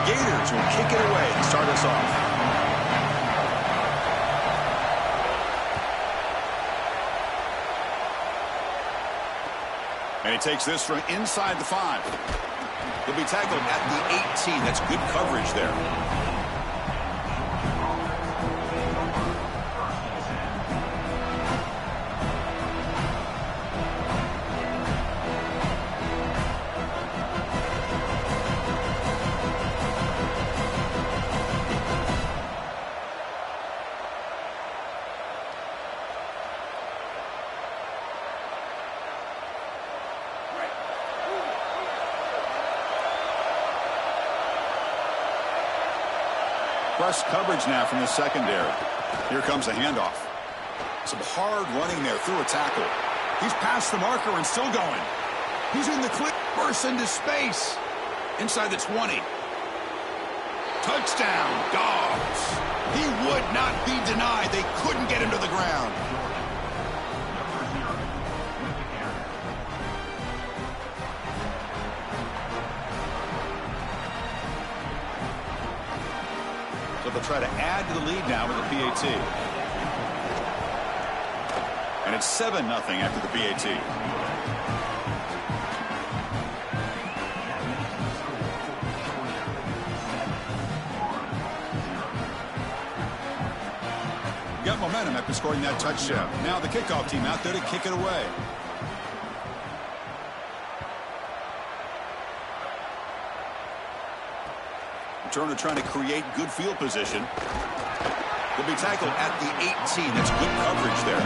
Gators will kick it away to start us off. And he takes this from inside the 5. He'll be tackled at the 18. That's good coverage there. Press coverage now from the secondary. Here comes a handoff. Some hard running there through a tackle. He's past the marker and still going. He's in the clear. Bursts into space. Inside the 20. Touchdown, Dogs. He would not be denied. They couldn't get him to the ground. So they'll try to add to the lead now with the PAT. And it's 7-0 after the PAT. Got momentum after scoring that touchdown. Now the kickoff team out there to kick it away. Turner trying to create good field position. Will be tackled at the 18. That's good coverage there.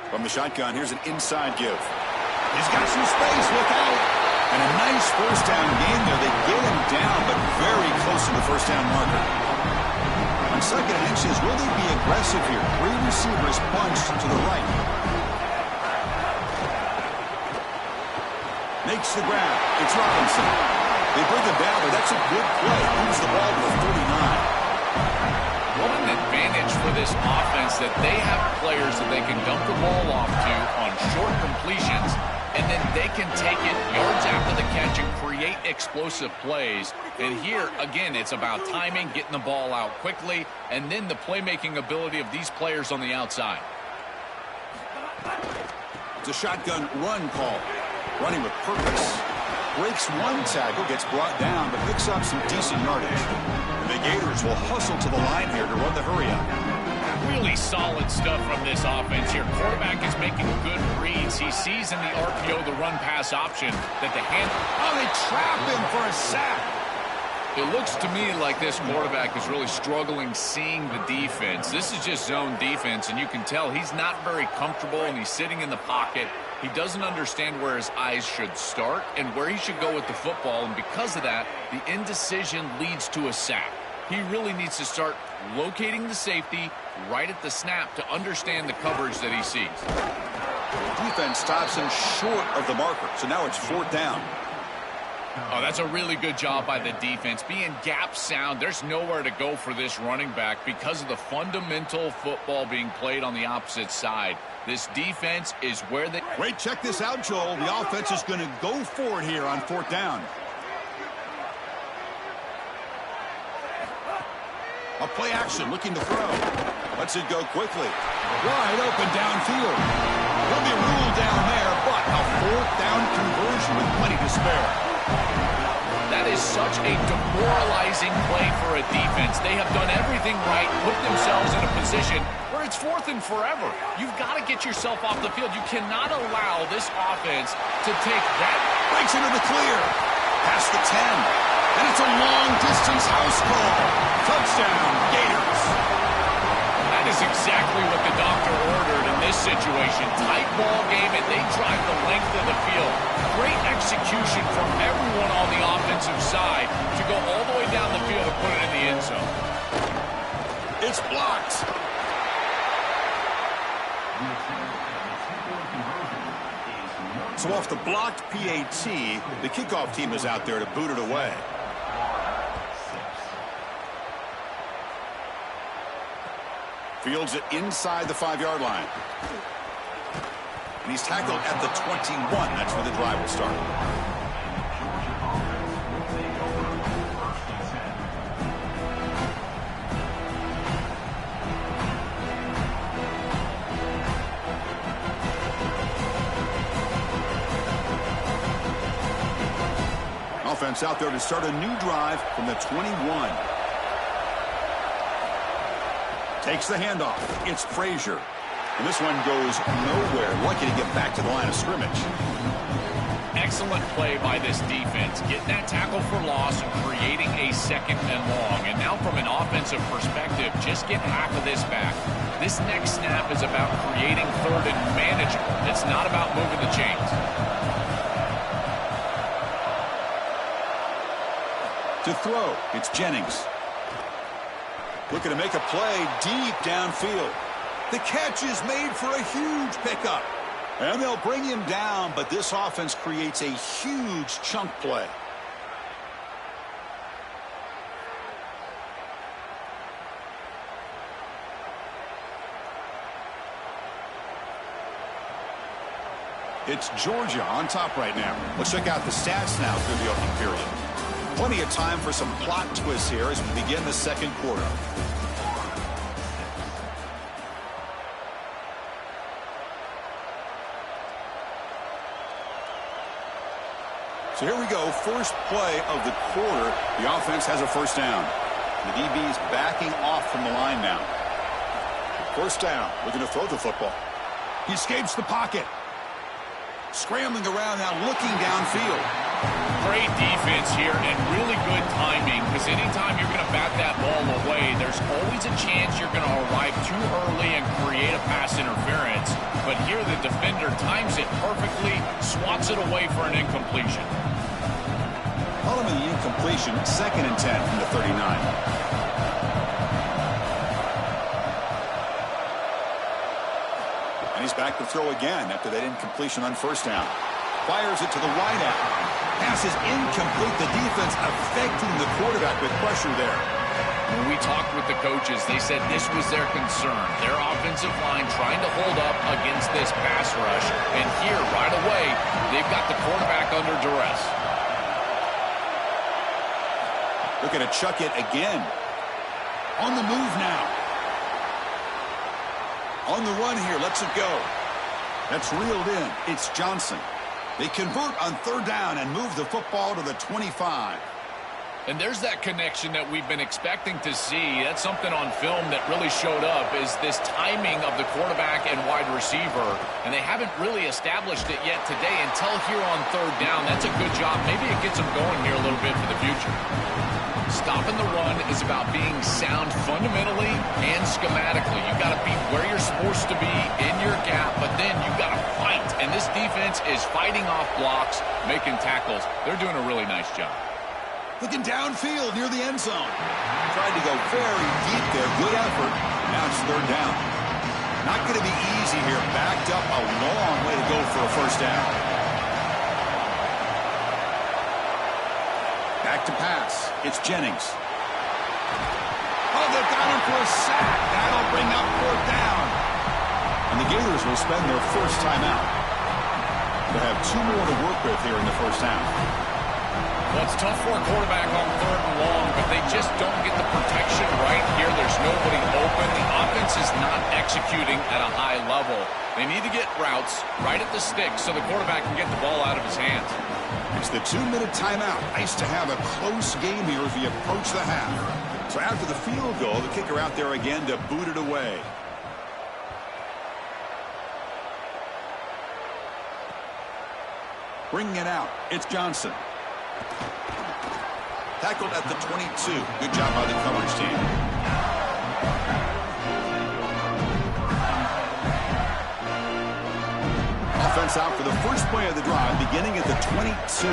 From the shotgun, here's an inside give. He's got some space, look out. And a nice first down gain there. They get him down, but very close to the first down marker. On second and inches, will they be aggressive here? 3 receivers bunched to the right. Makes the grab. It's Robinson. They bring him down, but that's a good play. Moves the ball to the 39. What an advantage for this offense that they have players that they can dump the ball off to on short completions, and then they can take it yards after the catch and create explosive plays. And here, again, it's about timing, getting the ball out quickly, and then the playmaking ability of these players on the outside. It's a shotgun run call. Running with purpose. Breaks one tackle, gets brought down, but picks up some decent yardage. And the Gators will hustle to the line here to run the hurry-up. Really solid stuff from this offense here. Quarterback is making good reads. He sees in the RPO the run-pass option that the hand... Oh, they trap him for a sack. It looks to me like this quarterback is really struggling seeing the defense. This is just zone defense, and you can tell he's not very comfortable, and he's sitting in the pocket. He doesn't understand where his eyes should start and where he should go with the football, and because of that, the indecision leads to a sack. He really needs to start locating the safety right at the snap to understand the coverage that he sees. The defense stops him short of the marker, so now it's 4th down. Oh, that's a really good job by the defense. Being gap sound, there's nowhere to go for this running back because of the fundamental football being played on the opposite side. This defense is where they... Wait, check this out, Joel. The offense is going to go for it here on 4th down. A play action, looking to throw. Lets it go quickly. Wide open downfield. He'll be ruled down there, but a 4th down conversion with plenty to spare. That is such a demoralizing play for a defense. They have done everything right, put themselves in a position where it's 4th and forever. You've got to get yourself off the field. You cannot allow this offense to take that. Breaks into the clear. Past the 10. And it's a long-distance house call. Touchdown, Gators. That is exactly what the doctor ordered in this situation. Tight ball game, and they drive the length of the field. great execution from everyone on the offensive side to go all the way down the field and put it in the end zone. It's blocked. So off the blocked PAT, the kickoff team is out there to boot it away. Fields it inside the 5-yard line. And he's tackled at the 21. That's where the drive will start. Offense out there to start a new drive from the 21. Takes the handoff. It's Frazier. And this one goes nowhere. Lucky to get back to the line of scrimmage. Excellent play by this defense. Getting that tackle for loss and creating a second and long. And now from an offensive perspective, just get half of this back. This next snap is about creating third and manageable. It's not about moving the chains. To throw, it's Jennings. Looking to make a play deep downfield. The catch is made for a huge pickup. And they'll bring him down, but this offense creates a huge chunk play. It's Georgia on top right now. Let's check out the stats now through the opening period. Plenty of time for some plot twists here as we begin the second quarter. So here we go, first play of the quarter. The offense has a first down. The DB is backing off from the line now. First down, looking to throw the football. He escapes the pocket. Scrambling around now, looking downfield. Great defense here and really good timing, because anytime you're going to bat that ball away, there's always a chance you're going to arrive too early and create a pass interference. But here the defender times it perfectly, swats it away for an incompletion. Following the incompletion, 2nd and 10 from the 39. And he's back to throw again after that incompletion on first down. Fires it to the wideout. Pass is incomplete. The defense affecting the quarterback with pressure there. When we talked with the coaches, they said this was their concern. Their offensive line trying to hold up against this pass rush. And here, right away, they've got the quarterback under duress. Looking to chuck it again. On the move now. On the run here. Lets it go. That's reeled in. It's Johnson. They convert on third down and move the football to the 25. And there's that connection that we've been expecting to see. That's something on film that really showed up, is this timing of the quarterback and wide receiver. And they haven't really established it yet today until here on third down. That's a good job. Maybe it gets them going here a little bit for the future. Stopping the run is about being sound fundamentally and schematically. You've got to be where you're supposed to be in your gap, but then you've got to fight. And this defense is fighting off blocks, making tackles. They're doing a really nice job. Looking downfield near the end zone. Tried to go very deep there. Good effort. Now it's third down. Not going to be easy here. Backed up a long way to go for a first down. Back to pass. It's Jennings. Oh, they've got him for a sack. That'll bring up fourth down. And the Gators will spend their first timeout. They'll have 2 more to work with here in the first half. Well, it's tough for a quarterback on third and long, but they just don't get the protection right here. There's nobody open. The offense is not executing at a high level. They need to get routes right at the stick so the quarterback can get the ball out of his hands. It's the 2-minute timeout. Nice to have a close game here as we approach the half. So after the field goal, the kicker out there again to boot it away. Bringing it out, it's Johnson. Tackled at the 22. Good job by the coverage team. defense out for the first play of the drive, beginning at the 22.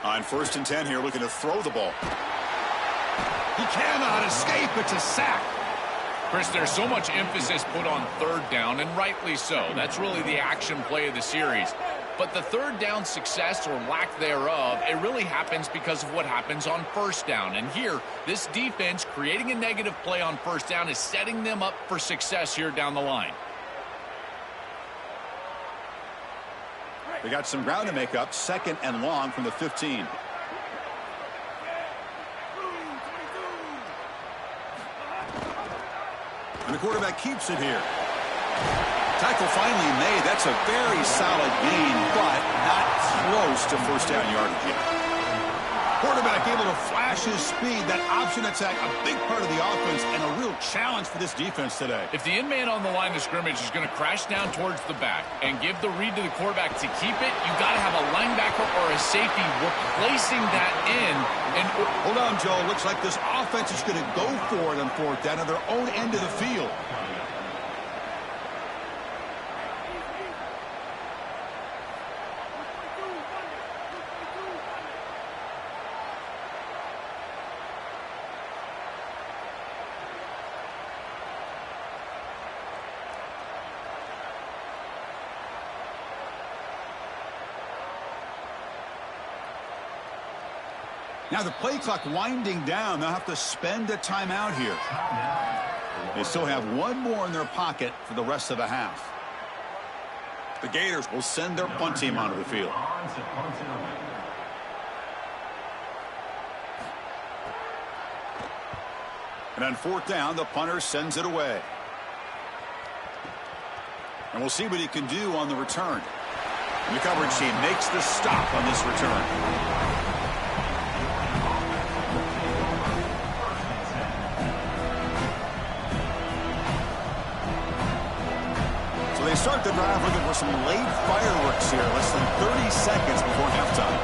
On 1st and 10 here, looking to throw the ball. He cannot escape. It's a sack. Chris, there's so much emphasis put on 3rd down, and rightly so. That's really the action play of the series. But the 3rd down success or lack thereof, it really happens because of what happens on 1st down. And here, this defense creating a negative play on 1st down is setting them up for success here down the line. They got some ground to make up. 2nd and long from the 15. And the quarterback keeps it here. Tackle finally made. That's a very solid gain, but not close to 1st down yardage yet. Quarterback able to flash his speed. That option attack, a big part of the offense and a real challenge for this defense today. If the end man on the line of scrimmage is going to crash down towards the back and give the read to the quarterback to keep it, you got to have a linebacker or a safety replacing that end. And hold on, Joe. Looks like this offense is going to go for it on 4th down on their own end of the field. Now the play clock winding down. They'll have to spend a timeout here. They still have one more in their pocket for the rest of the half. The Gators will send their punt team onto the field. And on 4th down, the punter sends it away. And we'll see what he can do on the return. And the coverage team makes the stop on this return. They start the drive looking for some late fireworks here, less than 30 seconds before halftime.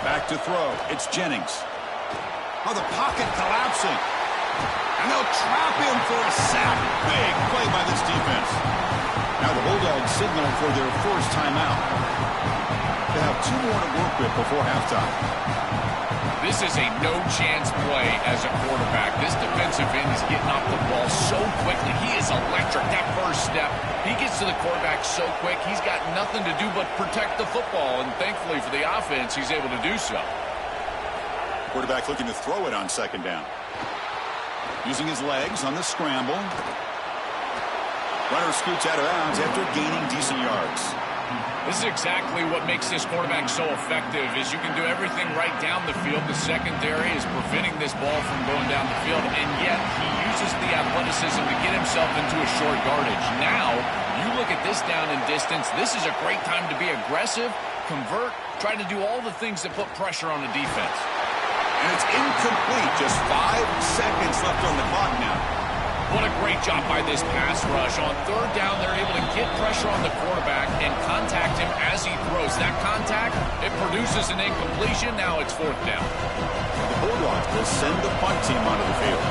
Back to throw. It's Jennings. Oh, the pocket collapsing. And they'll trap him for a sack. Big play by this defense. Now the Bulldogs signal for their 1st timeout. They have 2 more to work with before halftime. This is a no-chance play as a quarterback. This defensive end is getting off the ball so quickly. He is electric. That first step, he gets to the quarterback so quick, he's got nothing to do but protect the football. And thankfully for the offense, he's able to do so. Quarterback looking to throw it on 2nd down. Using his legs on the scramble. Runner scoots out of bounds after gaining decent yards. This is exactly what makes this quarterback so effective is you can do everything right down the field. The secondary is preventing this ball from going down the field, and yet he uses the athleticism to get himself into a short yardage. Now, you look at this down and distance, this is a great time to be aggressive, convert, try to do all the things that put pressure on the defense. And it's incomplete. Just 5 seconds left on the clock now. What a great job by this pass rush. On 3rd down, they're able to get pressure on the quarterback and contact him as he throws. That contact, it produces an incompletion. Now it's 4th down. The Bulldogs will send the punt team onto the field.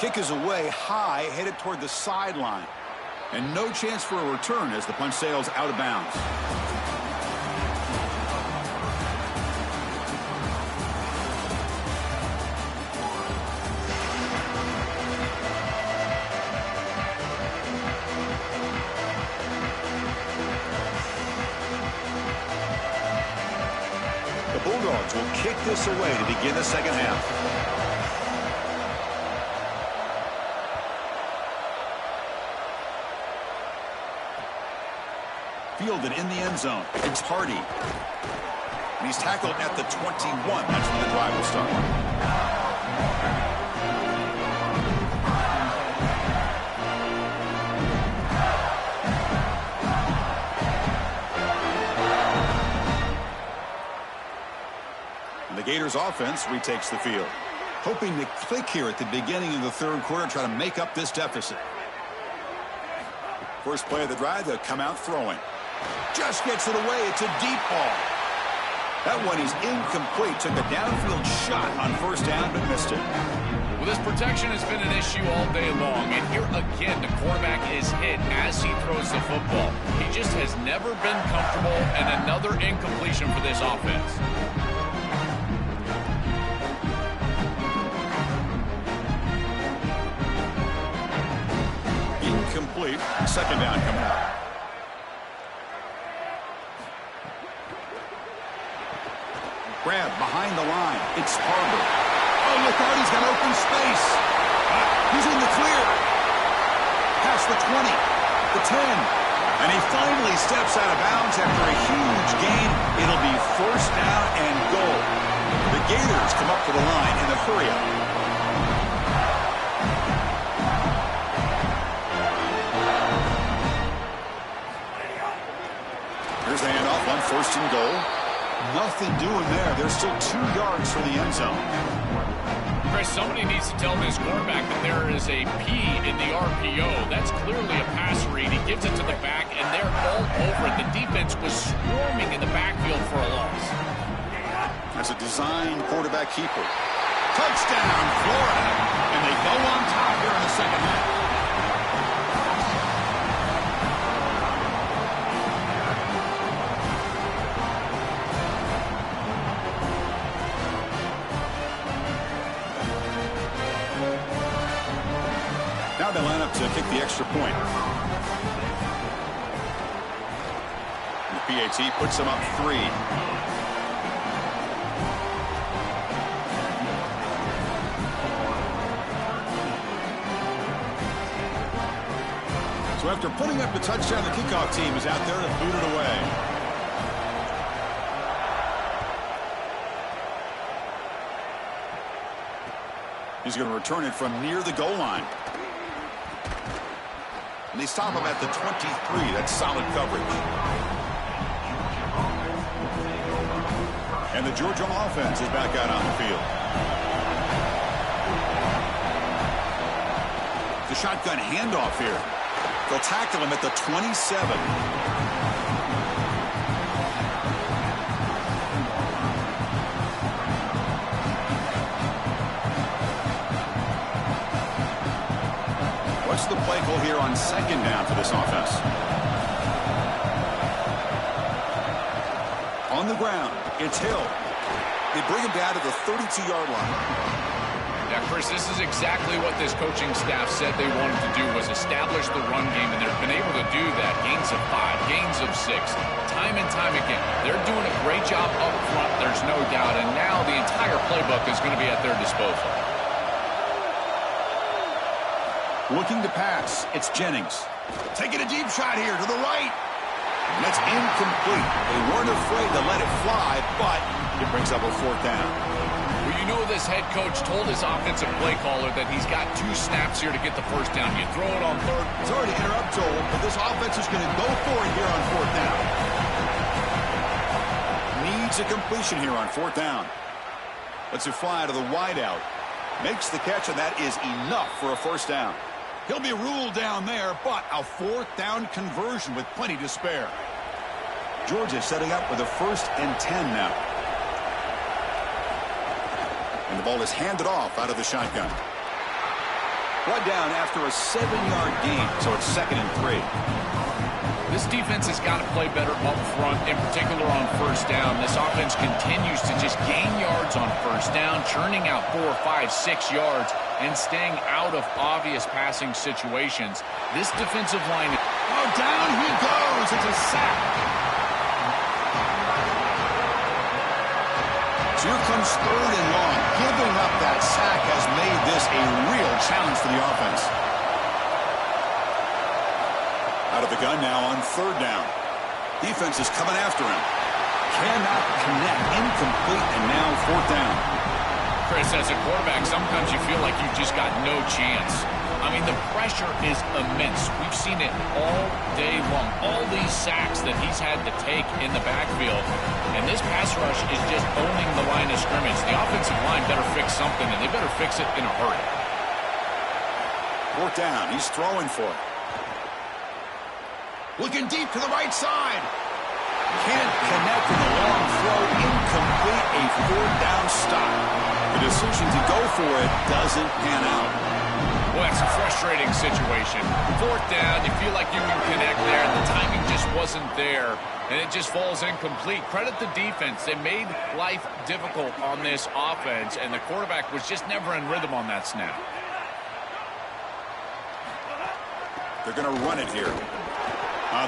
Kick is away high, headed toward the sideline. And no chance for a return as the punt sails out of bounds. Bulldogs will kick this away to begin the 2nd half. Fielded in the end zone. It's Hardy. And he's tackled at the 21. That's when the drive will start. The Gators offense retakes the field, hoping to click here at the beginning of the 3rd quarter, try to make up this deficit. First play of the drive, they'll come out throwing. Just gets it away. It's a deep ball. That one is incomplete. Took a downfield shot on first down, but missed it. Well, this protection has been an issue all day long. And here again, the quarterback is hit as he throws the football. He just has never been comfortable, and another incompletion for this offense. Incomplete. Second down coming up. Grab behind the line. It's Harbor. Oh, look out. He's got open space. He's in the clear. Past the 20, the 10. And he finally steps out of bounds after a huge gain. It'll be first down and goal. The Gators come up to the line in the hurry-up. Here's the handoff on first and goal. Nothing doing there. There's still 2 yards from the end zone. Chris, somebody needs to tell this quarterback that there is a P in the RPO. That's clearly a pass read. He gives it to the back, and they're all over it. The defense was swarming in the backfield for a loss. That's a design quarterback keeper. Touchdown, Florida. And they go on top here in the second half. Now they line up to kick the extra point. The PAT puts them up 3. So after putting up the touchdown, the kickoff team is out there to boot it away. He's going to return it from near the goal line. And they stop him at the 23. That's solid coverage. And the Georgia offense is back out on the field. The shotgun handoff here. They'll tackle him at the 27. What's the play call here on second down for this offense? On the ground, it's Hill. They bring him down to the 32-yard line. Yeah, Chris, this is exactly what this coaching staff said they wanted to do, was establish the run game, and they've been able to do that. Gains of 5, gains of 6, time and time again. They're doing a great job up front, there's no doubt, and now the entire playbook is going to be at their disposal. Looking to pass, it's Jennings. Taking a deep shot here to the right. And that's incomplete. They weren't afraid to let it fly, but it brings up a fourth down. Well, you know this head coach told his offensive play caller that he's got 2 snaps here to get the first down. You throw it on third. Sorry to interrupt, Joel, but this offense is going to go for it here on fourth down. Needs a completion here on fourth down. Lets it fly to the wideout. Makes the catch, and that is enough for a first down. He'll be ruled down there, but a fourth down conversion with plenty to spare. Georgia setting up with a 1st and 10 now. And the ball is handed off out of the shotgun. Brought down after a 7-yard gain, so it's 2nd and 3. This defense has got to play better up front, in particular on first down. This offense continues to just gain yards on first down, churning out 4, 5, 6 yards, and staying out of obvious passing situations. This defensive line... Oh, down he goes. It's a sack. So here comes 3rd and long. Giving up that sack has made this a real challenge for the offense. Out of the gun now on 3rd down. Defense is coming after him. Cannot connect. Incomplete, and now 4th down. Chris, as a quarterback, sometimes you feel like you've just got no chance. I mean, the pressure is immense. We've seen it all day long. All these sacks that he's had to take in the backfield. And this pass rush is just owning the line of scrimmage. The offensive line better fix something, and they better fix it in a hurry. 4th down. He's throwing for it. Looking deep to the right side. Can't connect with a long throw. Incomplete. A fourth down stop. The decision to go for it doesn't pan out. Well, that's a frustrating situation. Fourth down, you feel like you can connect there. The timing just wasn't there, and it just falls incomplete. Credit the defense. They made life difficult on this offense, and the quarterback was just never in rhythm on that snap. They're going to run it here.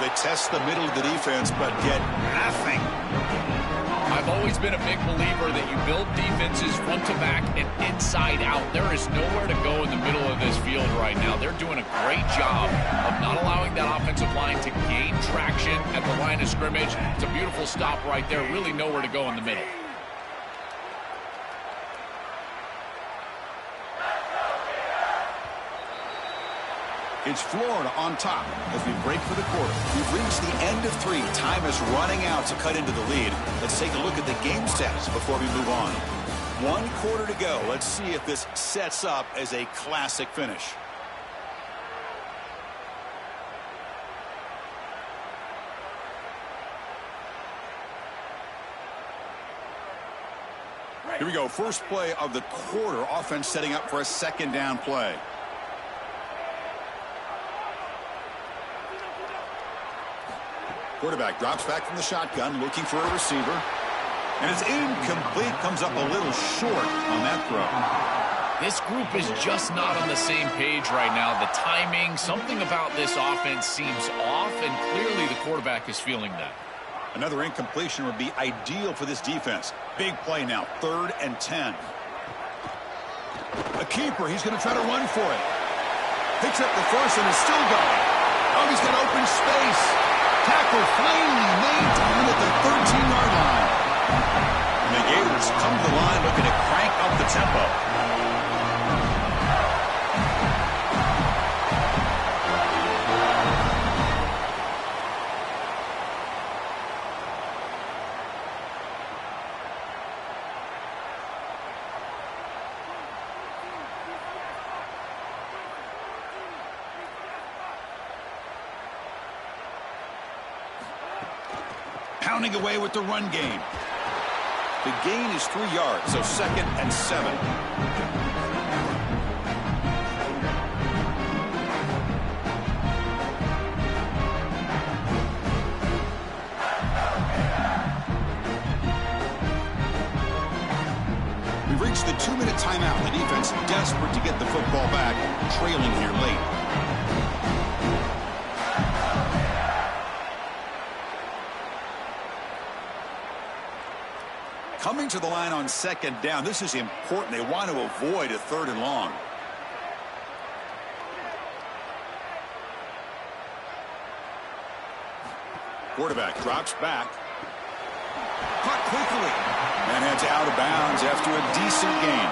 They test the middle of the defense, but get nothing. I've always been a big believer that you build defenses front to back and inside out. There is nowhere to go in the middle of this field right now. They're doing a great job of not allowing that offensive line to gain traction at the line of scrimmage. It's a beautiful stop right there. Really nowhere to go in the middle. It's Florida on top as we break for the quarter. We've reached the end of 3. Time is running out to cut into the lead. Let's take a look at the game stats before we move on. 1 quarter to go. Let's see if this sets up as a classic finish. Here we go. First play of the quarter. Offense setting up for a second down play. Quarterback drops back from the shotgun, looking for a receiver. And it's incomplete. Comes up a little short on that throw. This group is just not on the same page right now. The timing, something about this offense seems off, and clearly the quarterback is feeling that. Another incompletion would be ideal for this defense. Big play now, 3rd and 10. A keeper, he's going to try to run for it. Picks up the first and is still going. Oh, he's got open space. Tackle finally made down at the 13-yard line. And the Gators come to the line looking to crank up the tempo. Pounding away with the run game. The gain is 3 yards, so 2nd and 7. We've reached the 2-minute timeout. The defense desperate to get the football back, trailing here late. Coming to the line on 2nd down. This is important. They want to avoid a 3rd and long. Quarterback drops back. Caught quickly. And heads out of bounds after a decent gain.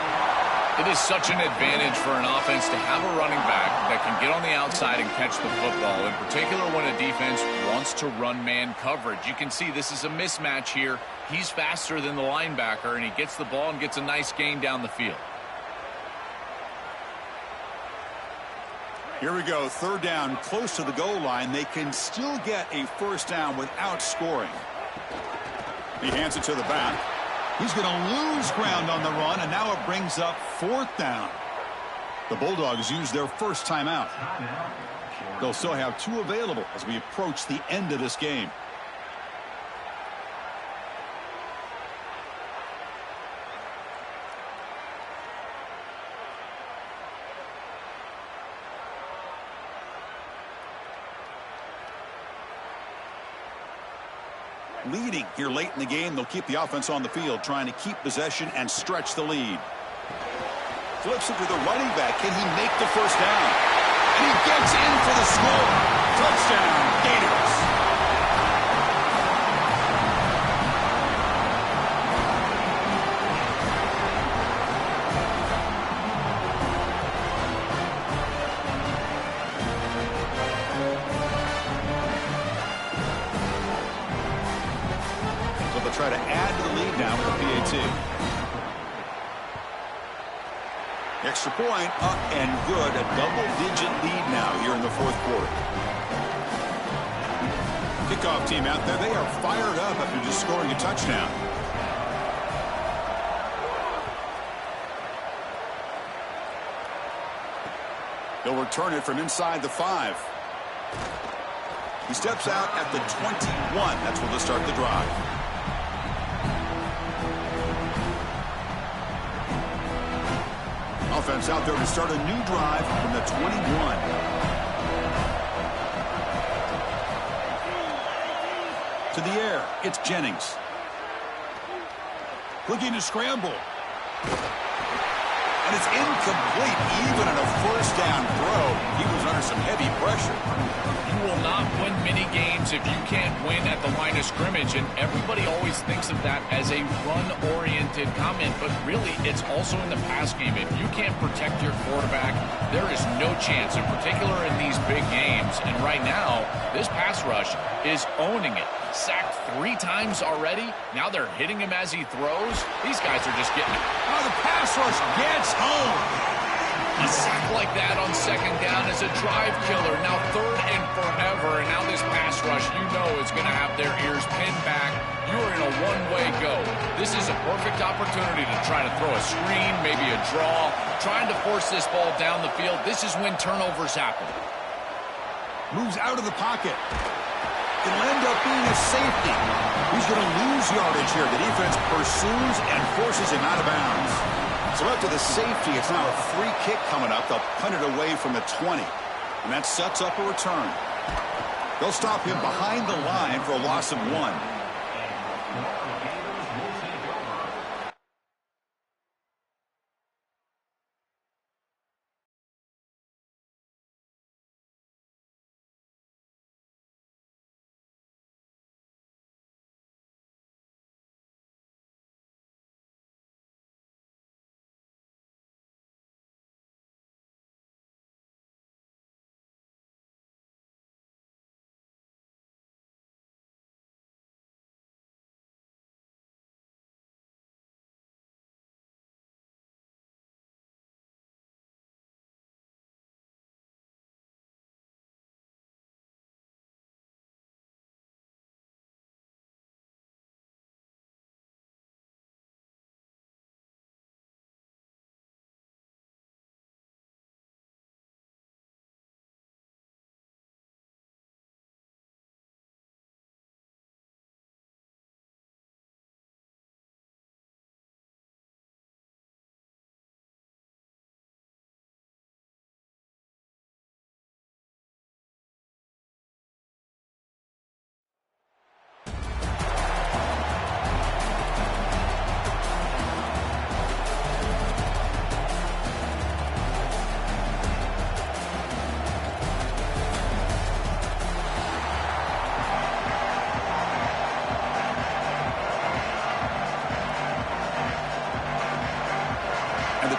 It is such an advantage for an offense to have a running back that can get on the outside and catch the football, in particular when a defense wants to run man coverage. You can see this is a mismatch here. He's faster than the linebacker, and he gets the ball and gets a nice gain down the field. Here we go, 3rd down, close to the goal line. They can still get a 1st down without scoring. He hands it to the back. He's going to lose ground on the run, and now it brings up 4th down. The Bulldogs use their first timeout. They'll still have 2 available as we approach the end of this game. Leading here late in the game. They'll keep the offense on the field, trying to keep possession and stretch the lead. Flips it to the running back. Can he make the 1st down? And he gets in for the score. Touchdown, Gators. Try to add to the lead now with the PAT. Extra point up and good. A double-digit lead now here in the 4th quarter. kickoff team out there. They are fired up after just scoring a touchdown. He'll return it from inside the 5. He steps out at the 21. That's where they'll start the drive. Offense out there to start a new drive from the 21. To the air, it's Jennings. Looking to scramble. And it's incomplete, even on a first down throw. He was under some heavy pressure. You will not win many games if you can't win at the line of scrimmage, and everybody always thinks of that as a run-oriented comment, but really it's also in the pass game. If you can't protect your quarterback, there is no chance, in particular in these big games. And right now, this pass rush is owning it. Sacked 3 times already. Now they're hitting him as he throws. These guys are just getting it. Oh, the pass rush gets home. A sack like that on second down is a drive killer. Now 3rd and forever. And now this pass rush, you know, is going to have their ears pinned back. You're in a one-way go. This is a perfect opportunity to try to throw a screen, maybe a draw, trying to force this ball down the field. This is when turnovers happen. Moves out of the pocket. It'll end up being a safety. He's going to lose yardage here. The defense pursues and forces him out of bounds. So up to the safety, it's now a free kick coming up. They'll punt it away from the 20. And that sets up a return. They'll stop him behind the line for a loss of 1.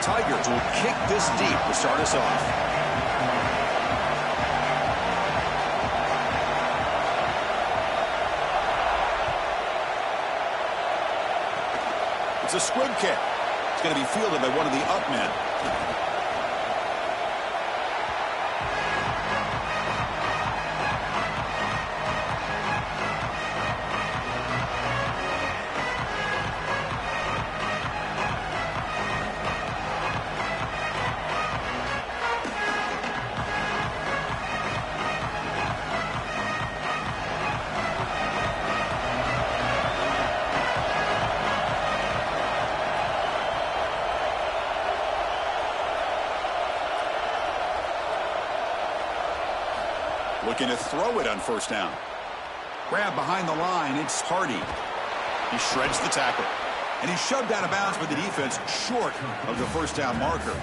Tigers will kick this deep to start us off. It's a squib kick. It's going to be fielded by one of the up men. Looking to throw it on first down. Grab behind the line. It's Hardy. He shreds the tackle. And he's shoved out of bounds with the defense short of the first down marker.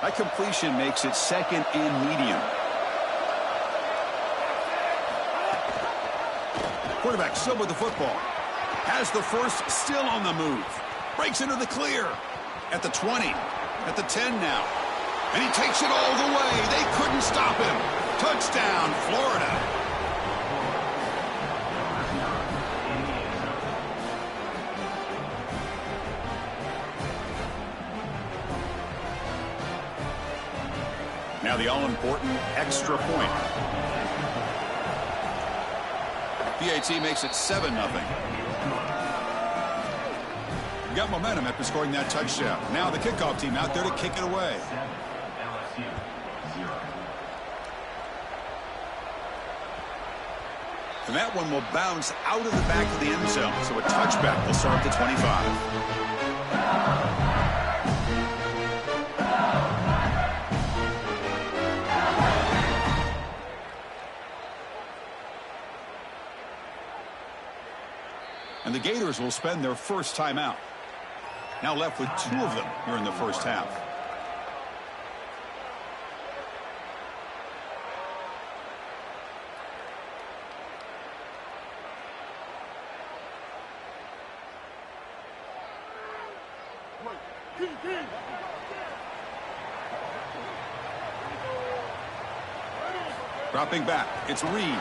That completion makes it 2nd and medium. Quarterback still with the football. Has the first, still on the move. Breaks into the clear. At the 20. At the 10 now. And he takes it all the way. They couldn't stop him. Touchdown, Florida. Now the all-important extra point. PAT makes it 7-0. Got momentum after scoring that touchdown. Now the kickoff team out there to kick it away. And that one will bounce out of the back of the end zone. So a touchback will start at the 25. And the Gators will spend their first timeout. Now left with 2 of them here in the first half. Dropping back, it's Reed.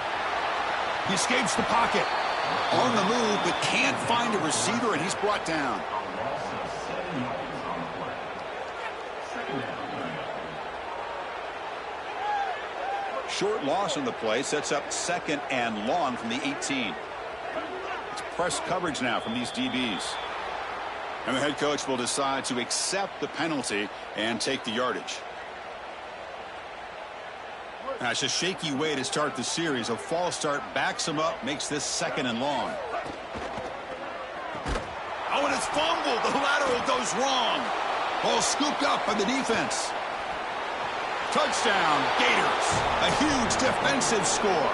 He escapes the pocket. On the move, but can't find a receiver, and he's brought down. Short loss on the play sets up 2nd and long from the 18. It's press coverage now from these DBs. And the head coach will decide to accept the penalty and take the yardage. That's a shaky way to start the series. A false start backs him up, makes this 2nd and long. Oh, and it's fumbled. The lateral goes wrong. Ball scooped up by the defense. Touchdown, Gators. A huge defensive score.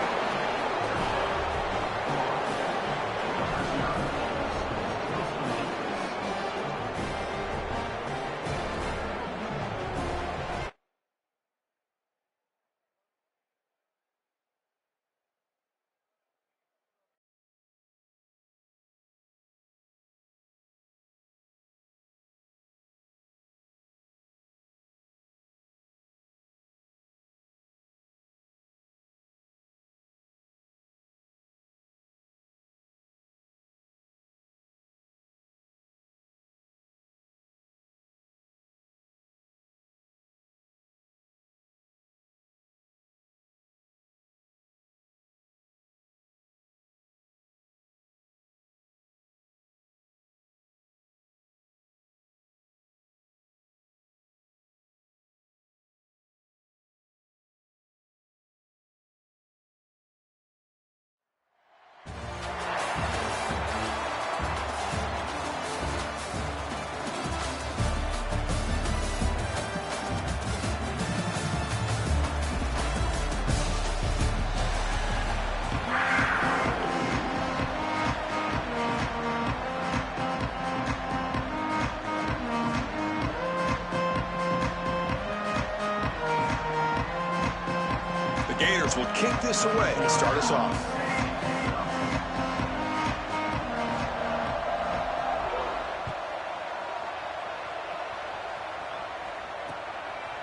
Gators will kick this away to start us off.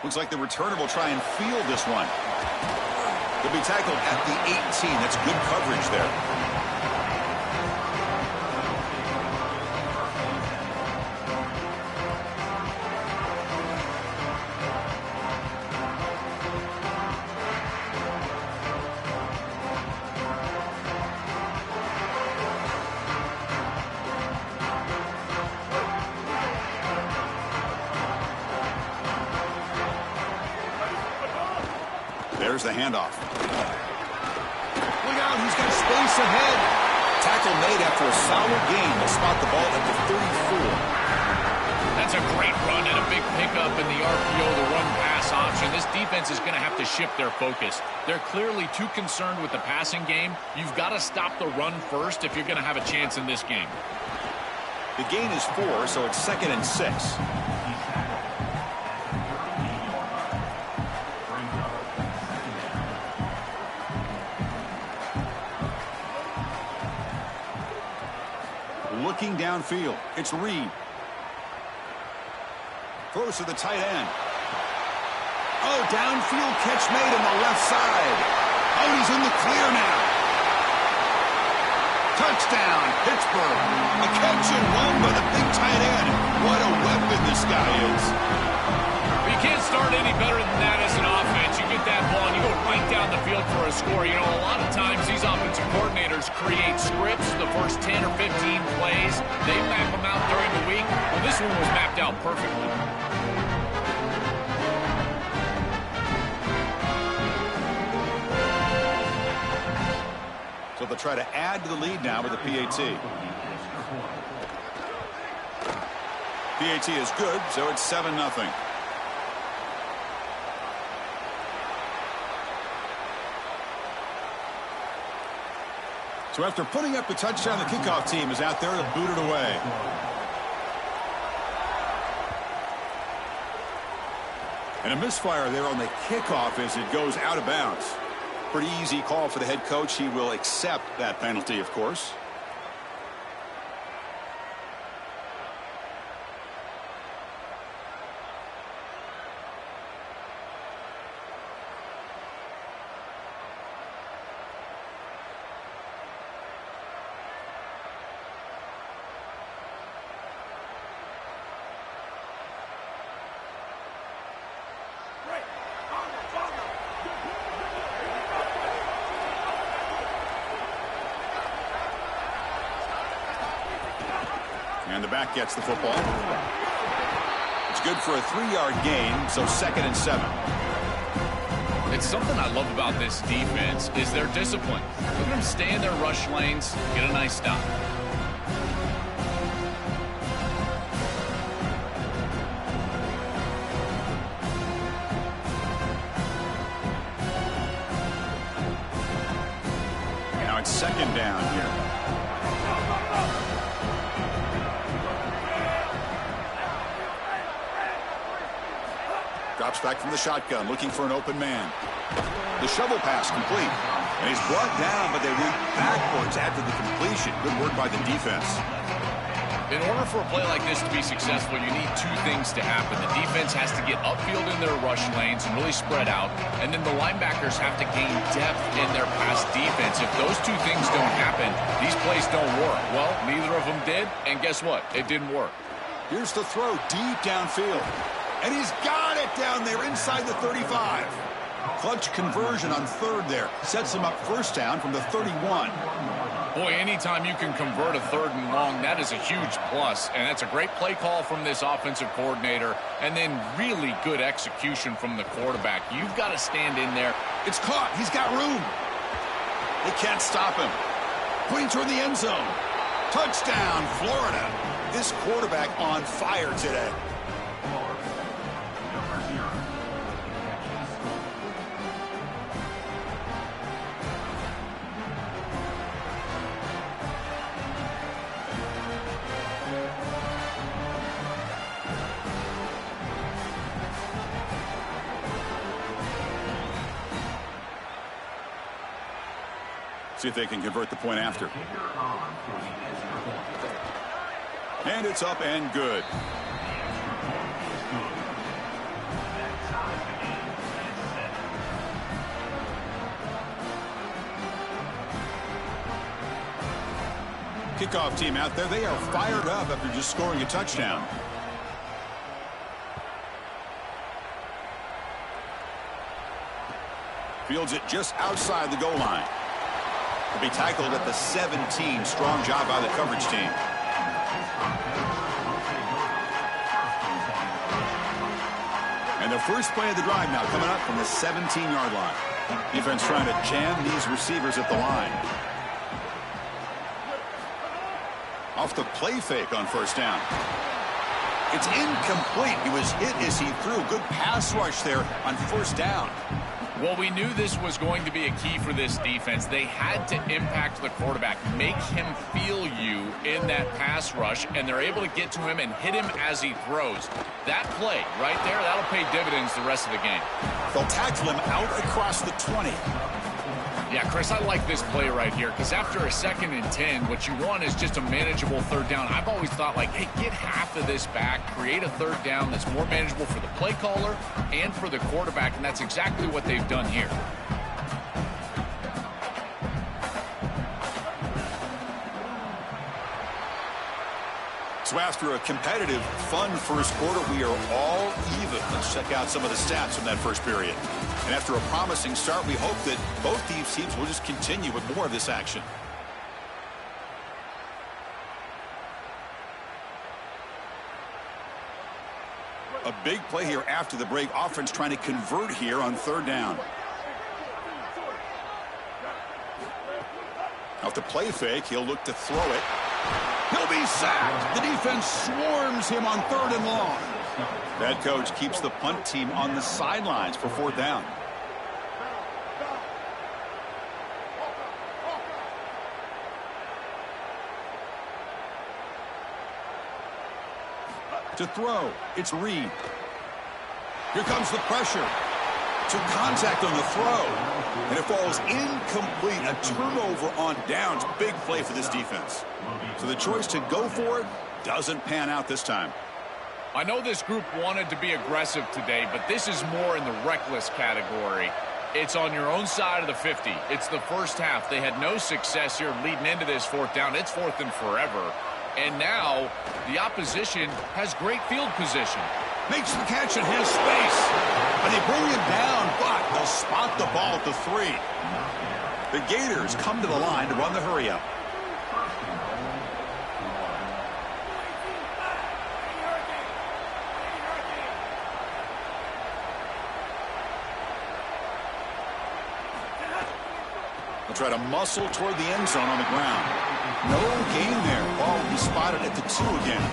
Looks like the returner will try and field this one. He'll be tackled at the 18. That's good coverage there. There's the handoff. Look out, he's got space ahead. Tackle made after a solid gain. They'll spot the ball at the 34. That's a great run and a big pickup in the RPO, the run-pass option. This defense is going to have to shift their focus. They're clearly too concerned with the passing game. You've got to stop the run first if you're going to have a chance in this game. The gain is 4, so it's 2nd and 6. Looking downfield, it's Reed. Throws to the tight end. Oh, downfield catch made on the left side. Oh, he's in the clear now. Touchdown, Pittsburgh. A catch and run by the big tight end. What a weapon this guy is. Be You can't start any better than that as an offense. You get that ball and you go right down the field for a score. You know, a lot of times these offensive coordinators create scripts, the first 10 or 15 plays. They map them out during the week. Well, this one was mapped out perfectly. So they'll try to add to the lead now with the PAT. PAT is good, so it's 7-0. So after putting up the touchdown, the kickoff team is out there to boot it away. And a misfire there on the kickoff as it goes out of bounds. Pretty easy call for the head coach. He will accept that penalty, of course. And the back gets the football. It's good for a 3-yard gain, so 2nd and 7. It's something I love about this defense is their discipline. Look at them stay in their rush lanes, get a nice stop. Now it's 2nd down here. Drops back from the shotgun, looking for an open man. The shovel pass complete. And he's brought down, but they went backwards after the completion. Good work by the defense. In order for a play like this to be successful, you need two things to happen. The defense has to get upfield in their rush lanes and really spread out. And then the linebackers have to gain depth in their pass defense. If those two things don't happen, these plays don't work. Well, neither of them did. And guess what? It didn't work. Here's the throw deep downfield. And he's got it down there inside the 35. Clutch conversion on 3rd there. Sets him up 1st down from the 31. Boy, anytime you can convert a 3rd and long, that is a huge plus. And that's a great play call from this offensive coordinator. And then really good execution from the quarterback. You've got to stand in there. It's caught. He's got room. They can't stop him. Pointing toward the end zone. Touchdown, Florida. This quarterback on fire today. See if they can convert the point after. And it's up and good. Kickoff team out there. They are fired up after just scoring a touchdown. Fields it just outside the goal line. To be tackled at the 17. Strong job by the coverage team. And the first play of the drive now coming up from the 17-yard line. Defense trying to jam these receivers at the line. Off the play fake on 1st down. It's incomplete. He was hit as he threw. Good pass rush there on 1st down. Well, we knew this was going to be a key for this defense. They had to impact the quarterback, make him feel you in that pass rush, and they're able to get to him and hit him as he throws. That play right there, that'll pay dividends the rest of the game. They'll tackle him out across the 20. Yeah, Chris, I like this play right here because after a 2nd and 10, what you want is just a manageable 3rd down. I've always thought, like, hey, get half of this back, create a 3rd down that's more manageable for the play caller and for the quarterback, and that's exactly what they've done here. So after a competitive, fun first quarter, we are all even. Let's check out some of the stats from that first period. And after a promising start, we hope that both these teams will just continue with more of this action. A big play here after the break. Offense trying to convert here on third down. Off the play fake, he'll look to throw it. He'll be sacked. The defense swarms him on third and long. That coach keeps the punt team on the sidelines for fourth down. To throw, it's Reed. Here comes the pressure. To contact on the throw. And it falls incomplete. A turnover on downs. Big play for this defense. So the choice to go for it doesn't pan out this time. I know this group wanted to be aggressive today, but this is more in the reckless category. It's on your own side of the 50. It's the first half. They had no success here leading into this fourth down. It's fourth and forever. And now the opposition has great field position. Makes the catch and has space. And they bring him down, but they'll spot the ball at the 3. The Gators come to the line to run the hurry up. They'll try to muscle toward the end zone on the ground. No gain there. Ball will be spotted at the 2 again.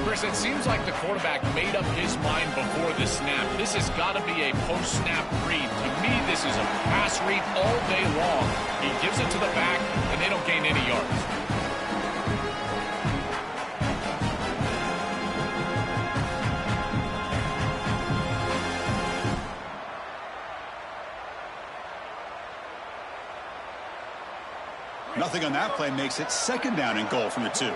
Chris, it seems like the quarterback made up his mind before the snap. This has got to be a post-snap read. To me, this is a pass read all day long. He gives it to the back, and they don't gain any yards. Nothing on that play makes it second down and goal from the 2.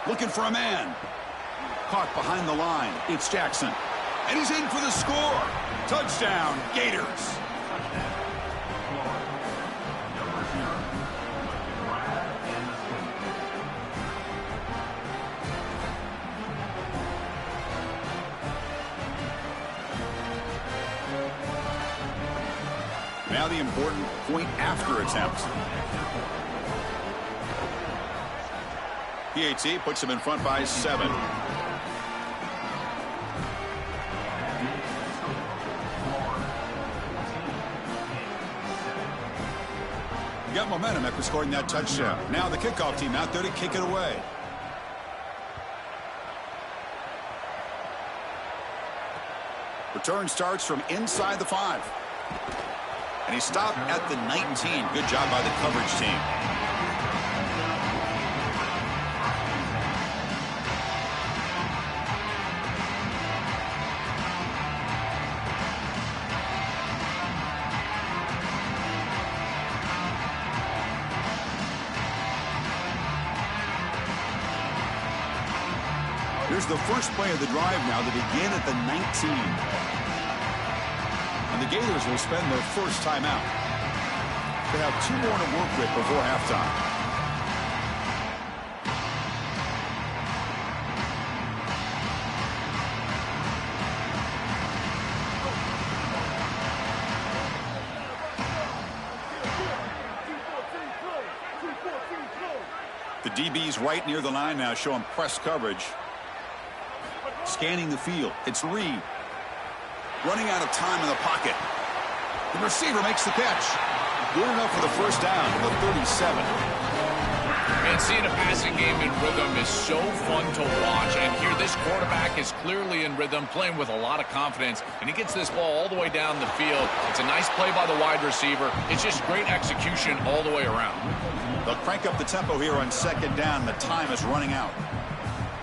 Looking for a man. Caught behind the line. It's Jackson. And he's in for the score. Touchdown, Gators. Now the important point after attempt. PAT puts him in front by 7. Got momentum after scoring that touchdown. Now the kickoff team out there to kick it away. Return starts from inside the 5. And he stopped at the 19. Good job by the coverage team. Here's the first play of the drive now to begin at the 19. And the Gators will spend their first time out. They have 2 more to work with before halftime. The DB's right near the line now, showing press coverage. Scanning the field. It's Reed. Running out of time in the pocket. The receiver makes the catch. Good enough for the first down to the 37. Man, seeing a passing game in rhythm is so fun to watch. And here, this quarterback is clearly in rhythm, playing with a lot of confidence. And he gets this ball all the way down the field. It's a nice play by the wide receiver. It's just great execution all the way around. They'll crank up the tempo here on second down. The time is running out.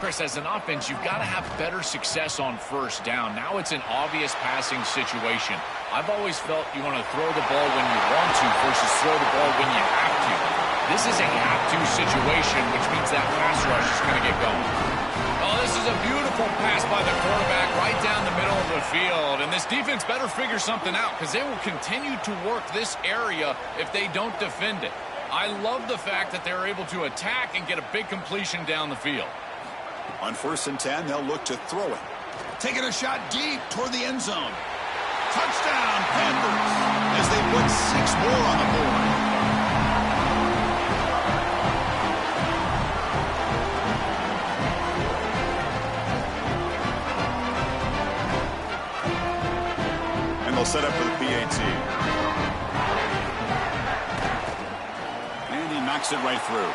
Chris, as an offense, you've got to have better success on first down. Now it's an obvious passing situation. I've always felt you want to throw the ball when you want to versus throw the ball when you have to. This is a have-to situation, which means that pass rush is going to get going. Oh, this is a beautiful pass by the quarterback right down the middle of the field. And this defense better figure something out because they will continue to work this area if they don't defend it. I love the fact that they're able to attack and get a big completion down the field. On 1st and 10, they'll look to throw it. Taking a shot deep toward the end zone. Touchdown, Panthers, as they put 6 more on the board. And they'll set up for the PAT. And he knocks it right through.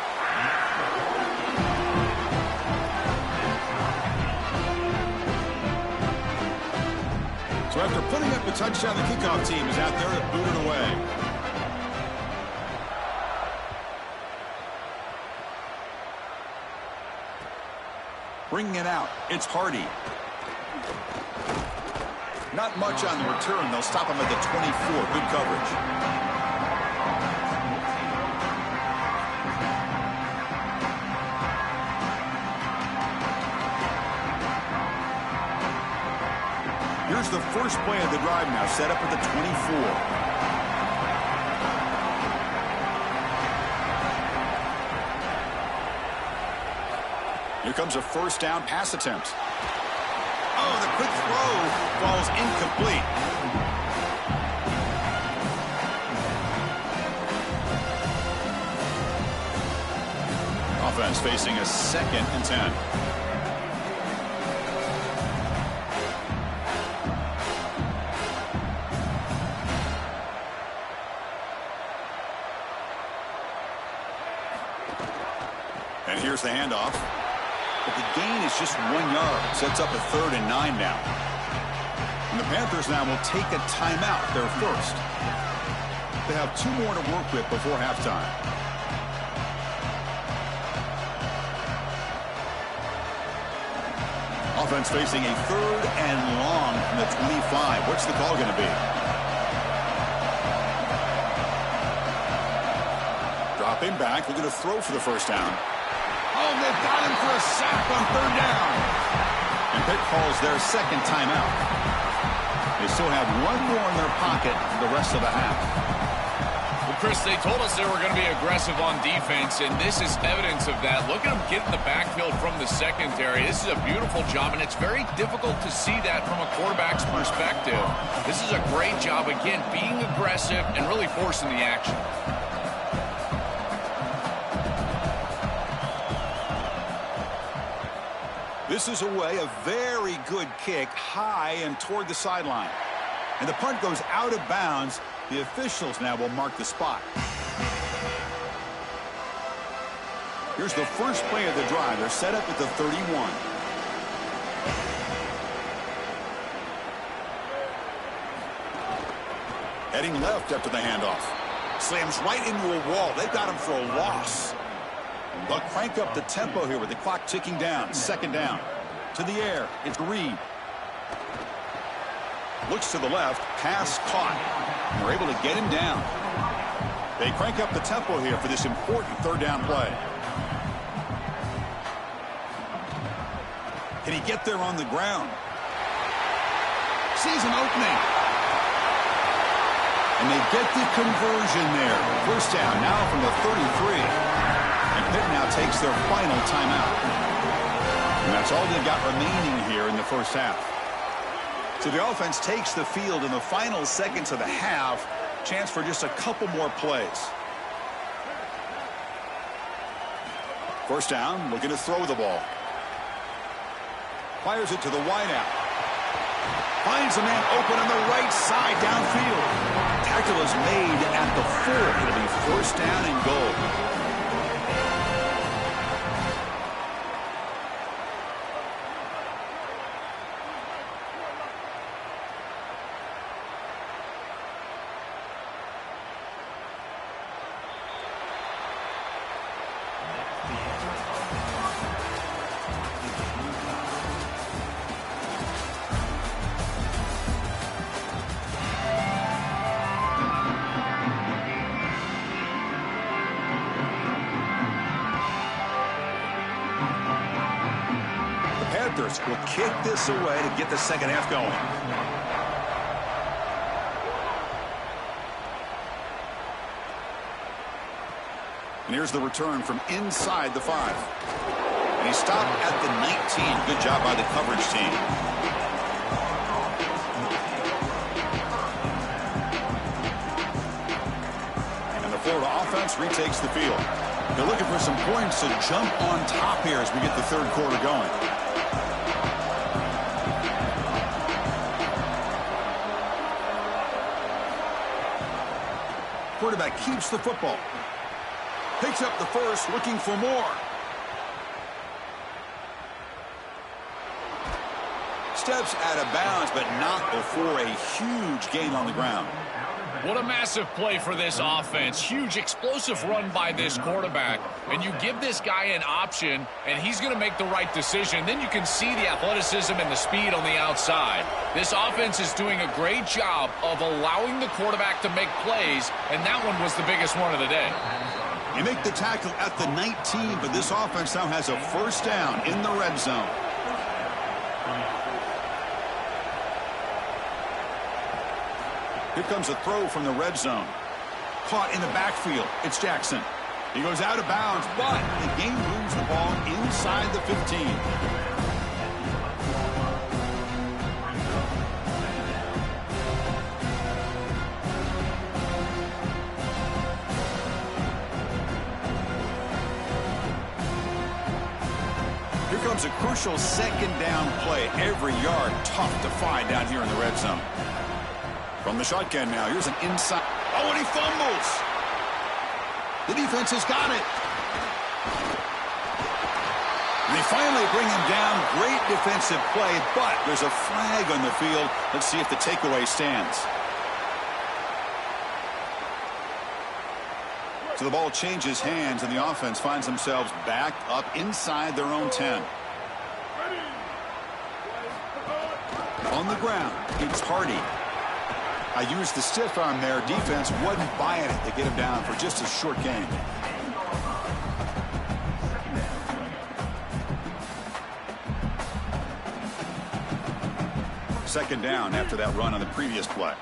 So after putting up a touchdown, the kickoff team is out there to boot it away. Bringing it out, it's Hardy. Not much on the return. They'll stop him at the 24. Good coverage. Here's the first play of the drive now, set up at the 24. Here comes a first down pass attempt. Oh, the quick throw falls incomplete. Offense facing a 2nd and 10. And here's the handoff. But the gain is just 1 yard. Sets up a 3rd and 9 now. And the Panthers now will take a timeout, their first. They have 2 more to work with before halftime. Offense facing a 3rd and long from the 25. What's the call going to be? Dropping back, looking to throw for the first down. Oh, they've got him for a sack on 3rd down. And Pitt calls their 2nd timeout. They still have 1 more in their pocket for the rest of the half. Well, Chris, they told us they were going to be aggressive on defense, and this is evidence of that. Look at them get in the backfield from the secondary. This is a beautiful job, and it's very difficult to see that from a quarterback's perspective. This is a great job, again, being aggressive and really forcing the action. This is away, a very good kick, high and toward the sideline. And the punt goes out of bounds. The officials now will mark the spot. Here's the first play of the drive. They're set up at the 31. Heading left after the handoff. Slams right into a wall. They've got him for a loss. They'll crank up the tempo here with the clock ticking down. 2nd down. To the air. It's Reed. Looks to the left. Pass caught. And they're able to get him down. They crank up the tempo here for this important 3rd down play. Can he get there on the ground? Sees an opening. And they get the conversion there. First down now from the 33. And Pitt now takes their final timeout. And that's all they've got remaining here in the first half. So the offense takes the field in the final seconds of the half. Chance for just a couple more plays. First down, looking to throw the ball. Fires it to the wideout. Finds a man open on the right side downfield. Tackle is made at the 4. It'll be first down and goal. Will kick this away to get the second half going. And here's the return from inside the 5. And he stopped at the 19. Good job by the coverage team. And the Florida offense retakes the field. They're looking for some points to jump on top here as we get the third quarter going. Quarterback keeps the football. Picks up the first, looking for more. Steps out of bounds, but not before a huge gain on the ground. What a massive play for this offense. Huge explosive run by this quarterback. And you give this guy an option, and he's going to make the right decision. Then you can see the athleticism and the speed on the outside. This offense is doing a great job of allowing the quarterback to make plays, and that one was the biggest one of the day. You make the tackle at the 19, but this offense now has a first down in the red zone. Here comes a throw from the red zone. Caught in the backfield. It's Jackson. He goes out of bounds, but the game moves the ball inside the 15. Here comes a crucial second down play. Every yard tough to find down here in the red zone. From the shotgun now, here's an inside. Oh, and he fumbles. The defense has got it. And they finally bring him down. Great defensive play, but there's a flag on the field. Let's see if the takeaway stands. So the ball changes hands, and the offense finds themselves back up inside their own 10. On the ground, it's Hardy. I used the stiff arm there. Defense wasn't buying it to get him down for just a short gain. Second down after that run on the previous play.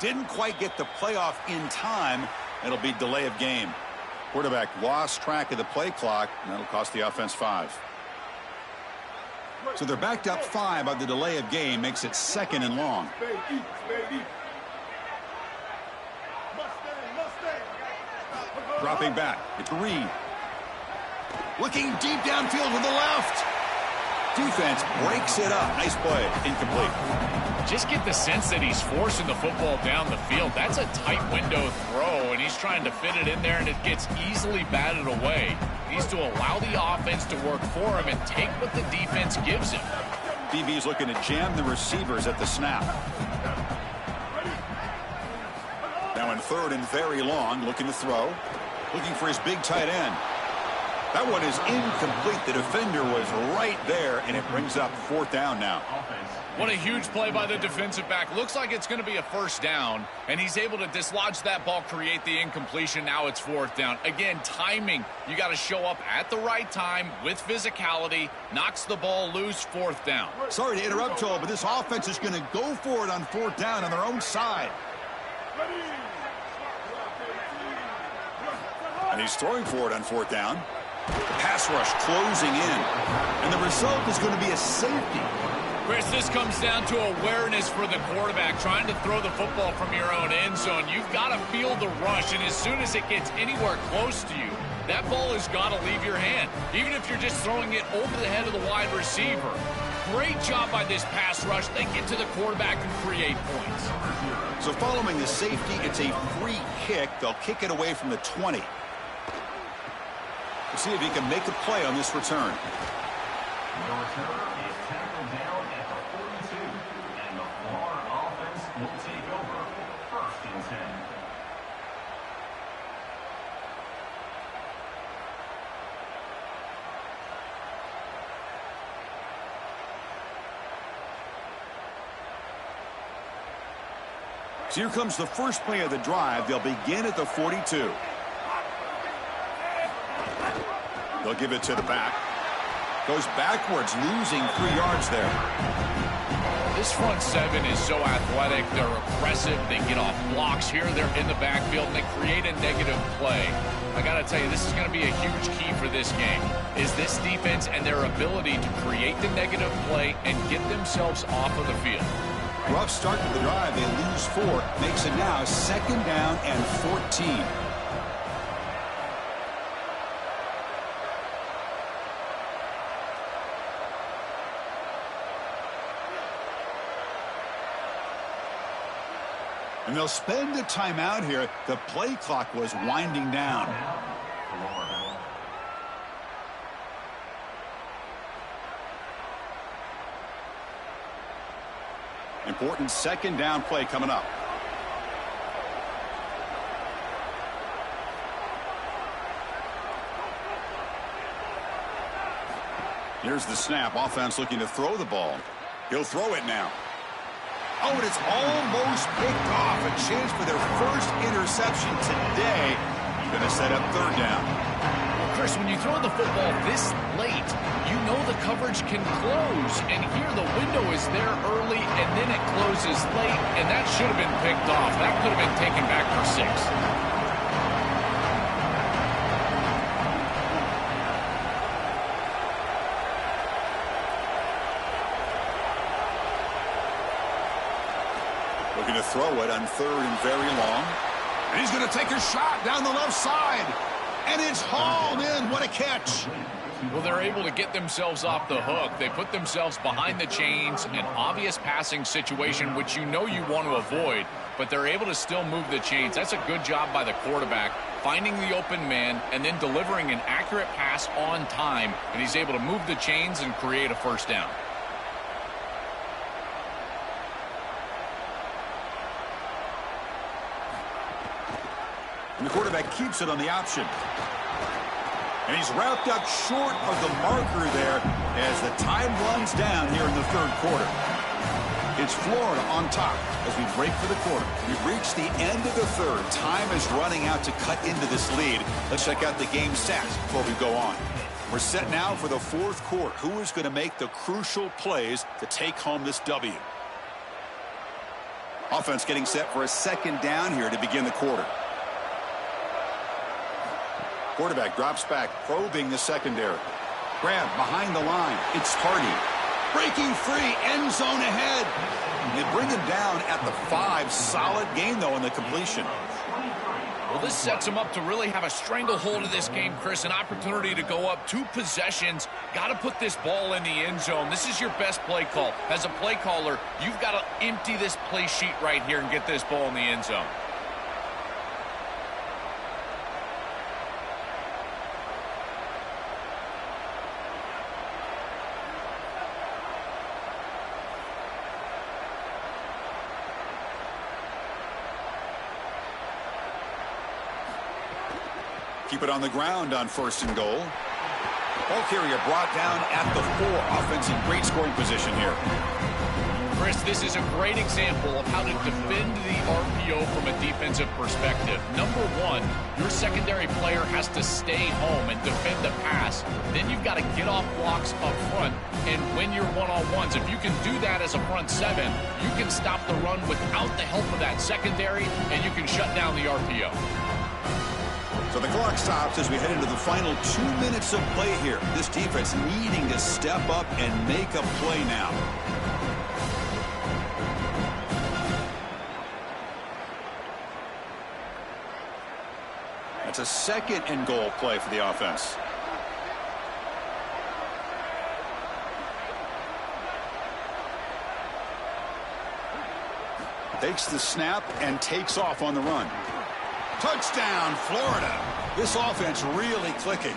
Didn't quite get the playoff in time. It'll be delay of game. Quarterback lost track of the play clock, and that'll cost the offense 5. So they're backed up 5 on the delay of game, makes it second and long. Dropping back, it's Reed. Looking deep downfield to the left. Defense breaks it up. Nice play, incomplete. Just get the sense that he's forcing the football down the field. That's a tight window throw, and he's trying to fit it in there, and it gets easily batted away. He needs to allow the offense to work for him and take what the defense gives him. DB's looking to jam the receivers at the snap. Now in third and very long, looking to throw. Looking for his big tight end. That one is incomplete. The defender was right there, and it brings up fourth down now. What a huge play by the defensive back. Looks like it's going to be a first down, and he's able to dislodge that ball, create the incompletion. Now it's fourth down. Again, timing. You got to show up at the right time with physicality. Knocks the ball loose, fourth down. Sorry to interrupt, Joel, but this offense is going to go for it on fourth down on their own side. And he's throwing for it on fourth down. Pass rush closing in. And the result is going to be a safety. Chris, this comes down to awareness for the quarterback, trying to throw the football from your own end zone. You've got to feel the rush, and as soon as it gets anywhere close to you, that ball has got to leave your hand, even if you're just throwing it over the head of the wide receiver. Great job by this pass rush. They get to the quarterback and create points. So following the safety, it's a free kick. They'll kick it away from the 20. We'll see if he can make a play on this return. The return is tackled down at the 42, and the Florida offense will take over first and 10. So here comes the first play of the drive. They'll begin at the 42. They'll give it to the back. Goes backwards, losing 3 yards there. This front seven is so athletic. They're aggressive. They get off blocks here. They're in the backfield, and they create a negative play. I got to tell you, this is going to be a huge key for this game, is this defense and their ability to create the negative play and get themselves off of the field. Rough start to the drive. They lose 4. Makes it now 2nd down and 14. And they'll spend a timeout here. The play clock was winding down. Important 2nd down play coming up. Here's the snap. Offense looking to throw the ball. He'll throw it now. Oh, and it's almost picked off. A chance for their first interception today. Going to set up 3rd down. Well, Chris, when you throw the football this late, you know the coverage can close. And here the window is there early, and then it closes late, and that should have been picked off. That could have been taken back for 6. Looking to throw it on 3rd and very long. And he's going to take a shot down the left side. And it's hauled in. What a catch. Well, they're able to get themselves off the hook. They put themselves behind the chains, an obvious passing situation, which you know you want to avoid, but they're able to still move the chains. That's a good job by the quarterback, finding the open man and then delivering an accurate pass on time, and he's able to move the chains and create a 1st down. And the quarterback keeps it on the option. And he's wrapped up short of the marker there as the time runs down here in the 3rd quarter. It's Florida on top as we break for the quarter. We've reached the end of the 3rd. Time is running out to cut into this lead. Let's check out the game stats before we go on. We're set now for the 4th quarter. Who is going to make the crucial plays to take home this W? Offense getting set for a 2nd down here to begin the quarter. Quarterback drops back, probing the secondary. Grab behind the line. It's Hardy. Breaking free, end zone ahead. They bring him down at the 5. Solid gain, though, in the completion. Well, this sets him up to really have a stranglehold of this game, Chris. An opportunity to go up 2 possessions. Got to put this ball in the end zone. This is your best play call. As a play caller, you've got to empty this play sheet right here and get this ball in the end zone. Keep it on the ground on 1st and goal. Ball carrier brought down at the 4. Offense in great scoring position here. Chris, this is a great example of how to defend the RPO from a defensive perspective. Number 1, your secondary player has to stay home and defend the pass. Then you've got to get off blocks up front and win your one-on-ones. If you can do that as a front 7, you can stop the run without the help of that secondary, and you can shut down the RPO. So the clock stops as we head into the final 2 minutes of play here. This defense needing to step up and make a play now. That's a 2nd and goal play for the offense. Takes the snap and takes off on the run. Touchdown, Florida. This offense really clicking.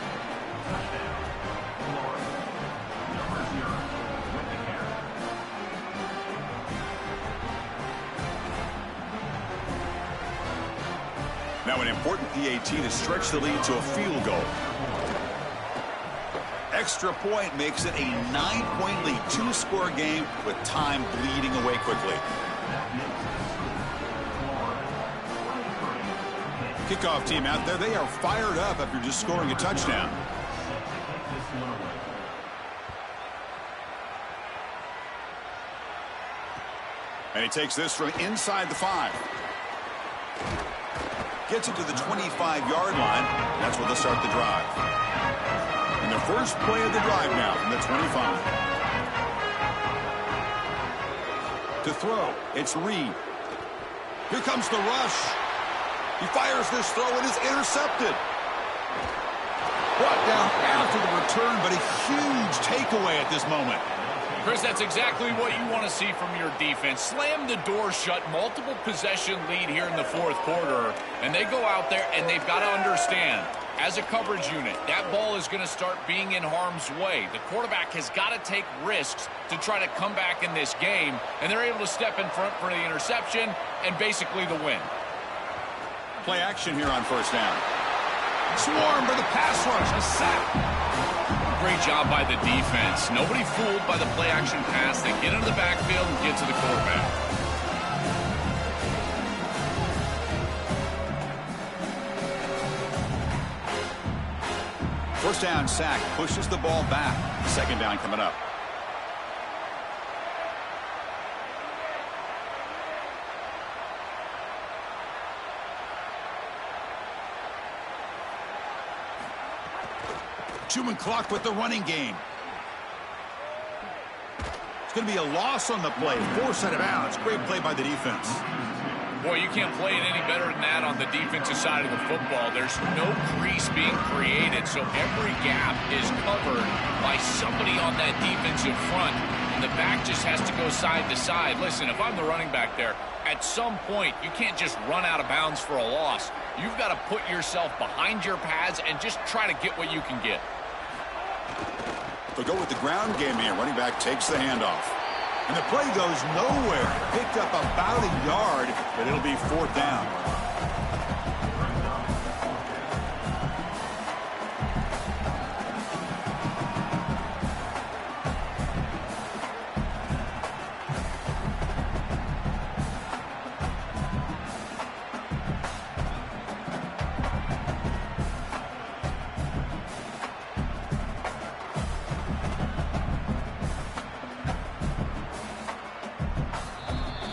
Now an important PAT to stretch the lead to a field goal. Extra point makes it a 9-point lead, 2-score game with time bleeding away quickly. Kickoff team out there, they are fired up after just scoring a touchdown. And he takes this from inside the 5. Gets it to the 25-yard line. That's where they'll start the drive. And the first play of the drive now from the 25. To throw, it's Reed. Here comes the rush. He fires this throw and is intercepted. Brought down after the return, but a huge takeaway at this moment. Chris, that's exactly what you want to see from your defense. Slam the door shut, multiple possession lead here in the fourth quarter, and they go out there and they've got to understand, as a coverage unit, that ball is going to start being in harm's way. The quarterback has got to take risks to try to come back in this game, and they're able to step in front for the interception and basically the win. Play action here on first down. Swarm for the pass rush, a sack. Great job by the defense. Nobody fooled by the play-action pass. They get into the backfield and get to the quarterback. First down sack pushes the ball back. Second down coming up. Chewing clock with the running game. It's going to be a loss on the play. Forced out of bounds. Great play by the defense. Boy, you can't play it any better than that on the defensive side of the football. There's no crease being created, so every gap is covered by somebody on that defensive front, and the back just has to go side to side. Listen, if I'm the running back there, at some point, you can't just run out of bounds for a loss. You've got to put yourself behind your pads and just try to get what you can get. They'll go with the ground game here. Running back takes the handoff. And the play goes nowhere. Picked up about a yard, but it'll be fourth down.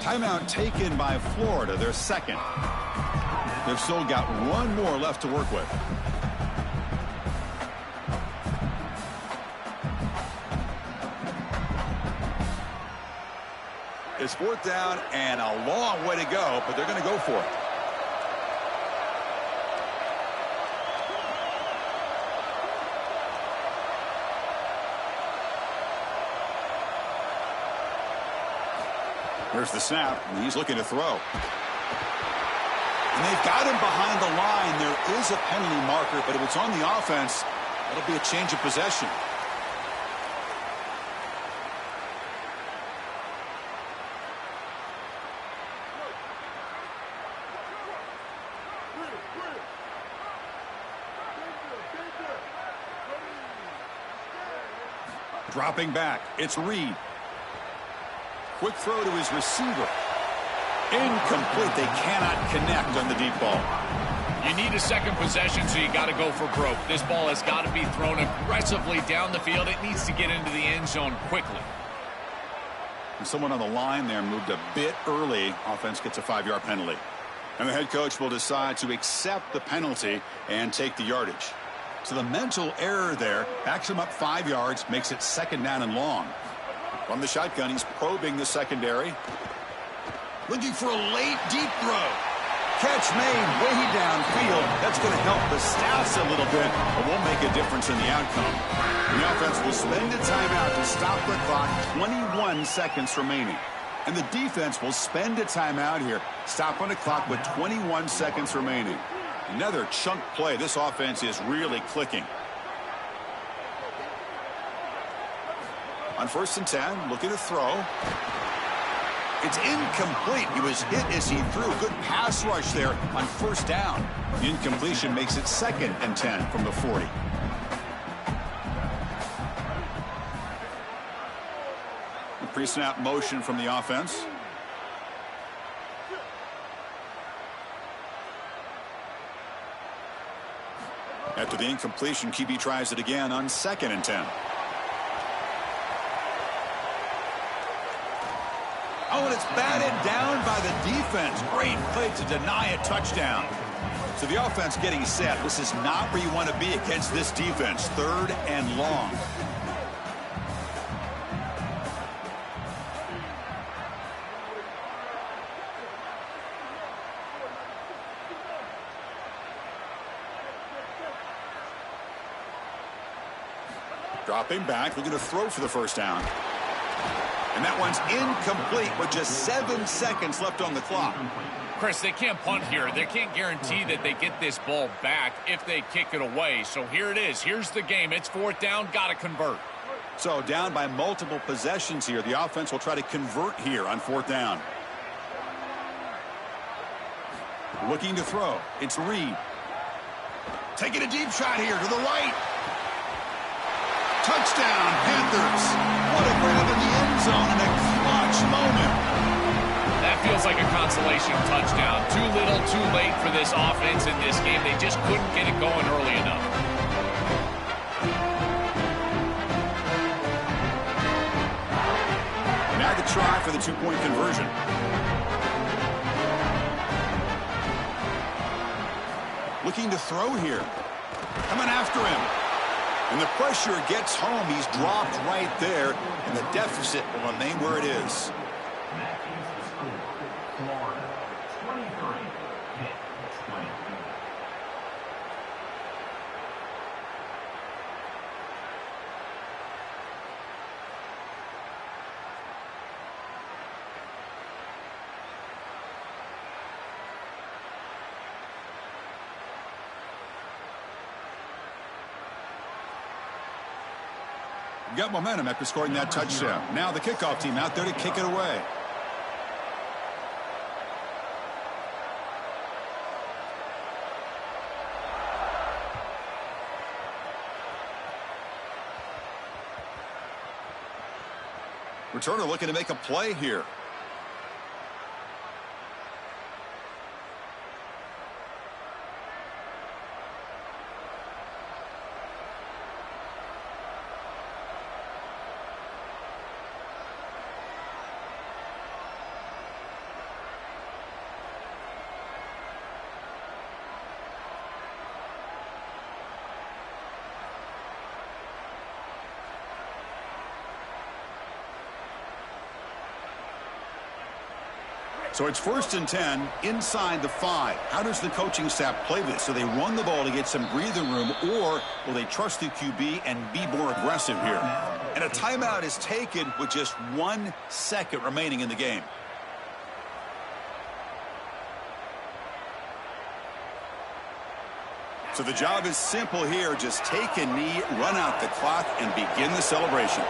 Timeout taken by Florida, their second. They've still got one more left to work with. It's fourth down and a long way to go, but they're going to go for it. Here's the snap, and he's looking to throw. And they've got him behind the line. There is a penalty marker, but if it's on the offense, it'll be a change of possession. Dropping back, it's Reed. Quick throw to his receiver. Incomplete. They cannot connect on the deep ball. You need a second possession, so you got to go for broke. This ball has got to be thrown aggressively down the field. It needs to get into the end zone quickly. And someone on the line there moved a bit early. Offense gets a 5-yard penalty. And the head coach will decide to accept the penalty and take the yardage. So the mental error there backs him up 5 yards, makes it second down and long. From the shotgun, he's probing the secondary. Looking for a late, deep throw. Catch made way downfield. That's going to help the stats a little bit, but won't make a difference in the outcome. And the offense will spend a timeout to stop the clock, 21 seconds remaining. And the defense will spend a timeout here, stop on the clock with 21 seconds remaining. Another chunk play. This offense is really clicking. On first and 10, looking to throw. It's incomplete. He was hit as he threw. Good pass rush there on first down. The incompletion makes it second and 10 from the 40. The pre-snap motion from the offense. After the incompletion, QB tries it again on 2nd and 10. Oh, and it's batted down by the defense. Great play to deny a touchdown. So the offense getting set. This is not where you want to be against this defense. 3rd and long. Dropping back, looking to throw for the first down. And that one's incomplete with just 7 seconds left on the clock. Chris, they can't punt here. They can't guarantee that they get this ball back if they kick it away. So here it is. Here's the game. It's 4th down. Got to convert. So down by multiple possessions here. The offense will try to convert here on 4th down. Looking to throw. It's Reed. Taking a deep shot here to the right. Touchdown, Panthers. What a grab in the end zone in a clutch moment. That feels like a consolation touchdown. Too little, too late for this offense in this game. They just couldn't get it going early enough. Now the try for the 2-point conversion. Looking to throw here. Coming after him. And the pressure gets home. He's dropped right there, and the deficit will remain where it is. That is the score. Florida 23, Pitt 20. Got momentum after scoring that touchdown. Now the kickoff team out there to kick it away. Returner looking to make a play here. So it's 1st and 10 inside the 5. How does the coaching staff play this? Do they run the ball to get some breathing room, or will they trust the QB and be more aggressive here? And a timeout is taken with just 1 second remaining in the game. So the job is simple here. Just take a knee, run out the clock, and begin the celebration.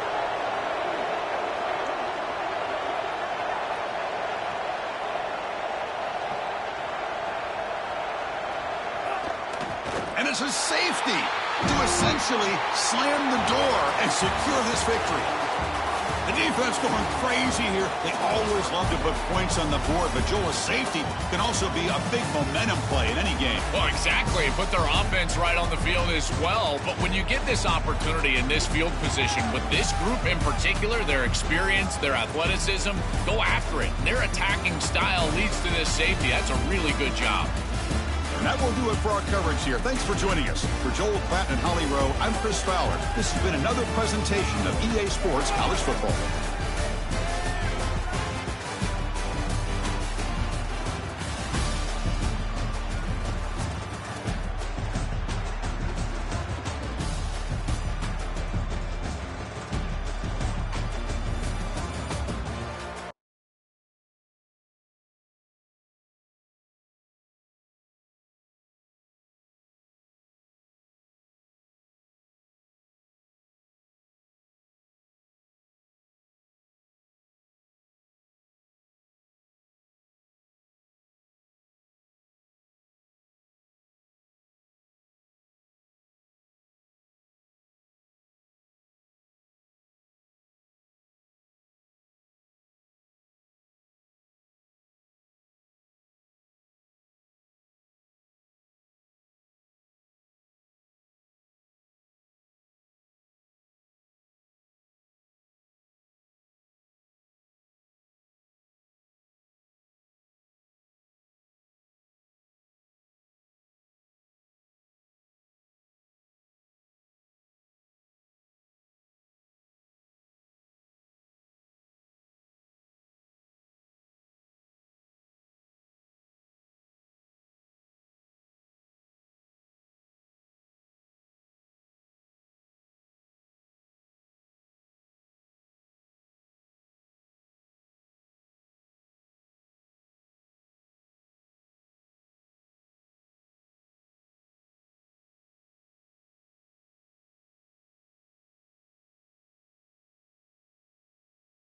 And it's a safety to essentially slam the door and secure this victory. The defense going crazy here. They always love to put points on the board, but Joel, a safety can also be a big momentum play in any game. Well, exactly. Put their offense right on the field as well. But when you get this opportunity in this field position, with this group in particular, their experience, their athleticism, go after it. Their attacking style leads to this safety. That's a really good job. And that will do it for our coverage here. Thanks for joining us. For Joel Klatt and Holly Rowe, I'm Chris Fowler. This has been another presentation of EA Sports College Football.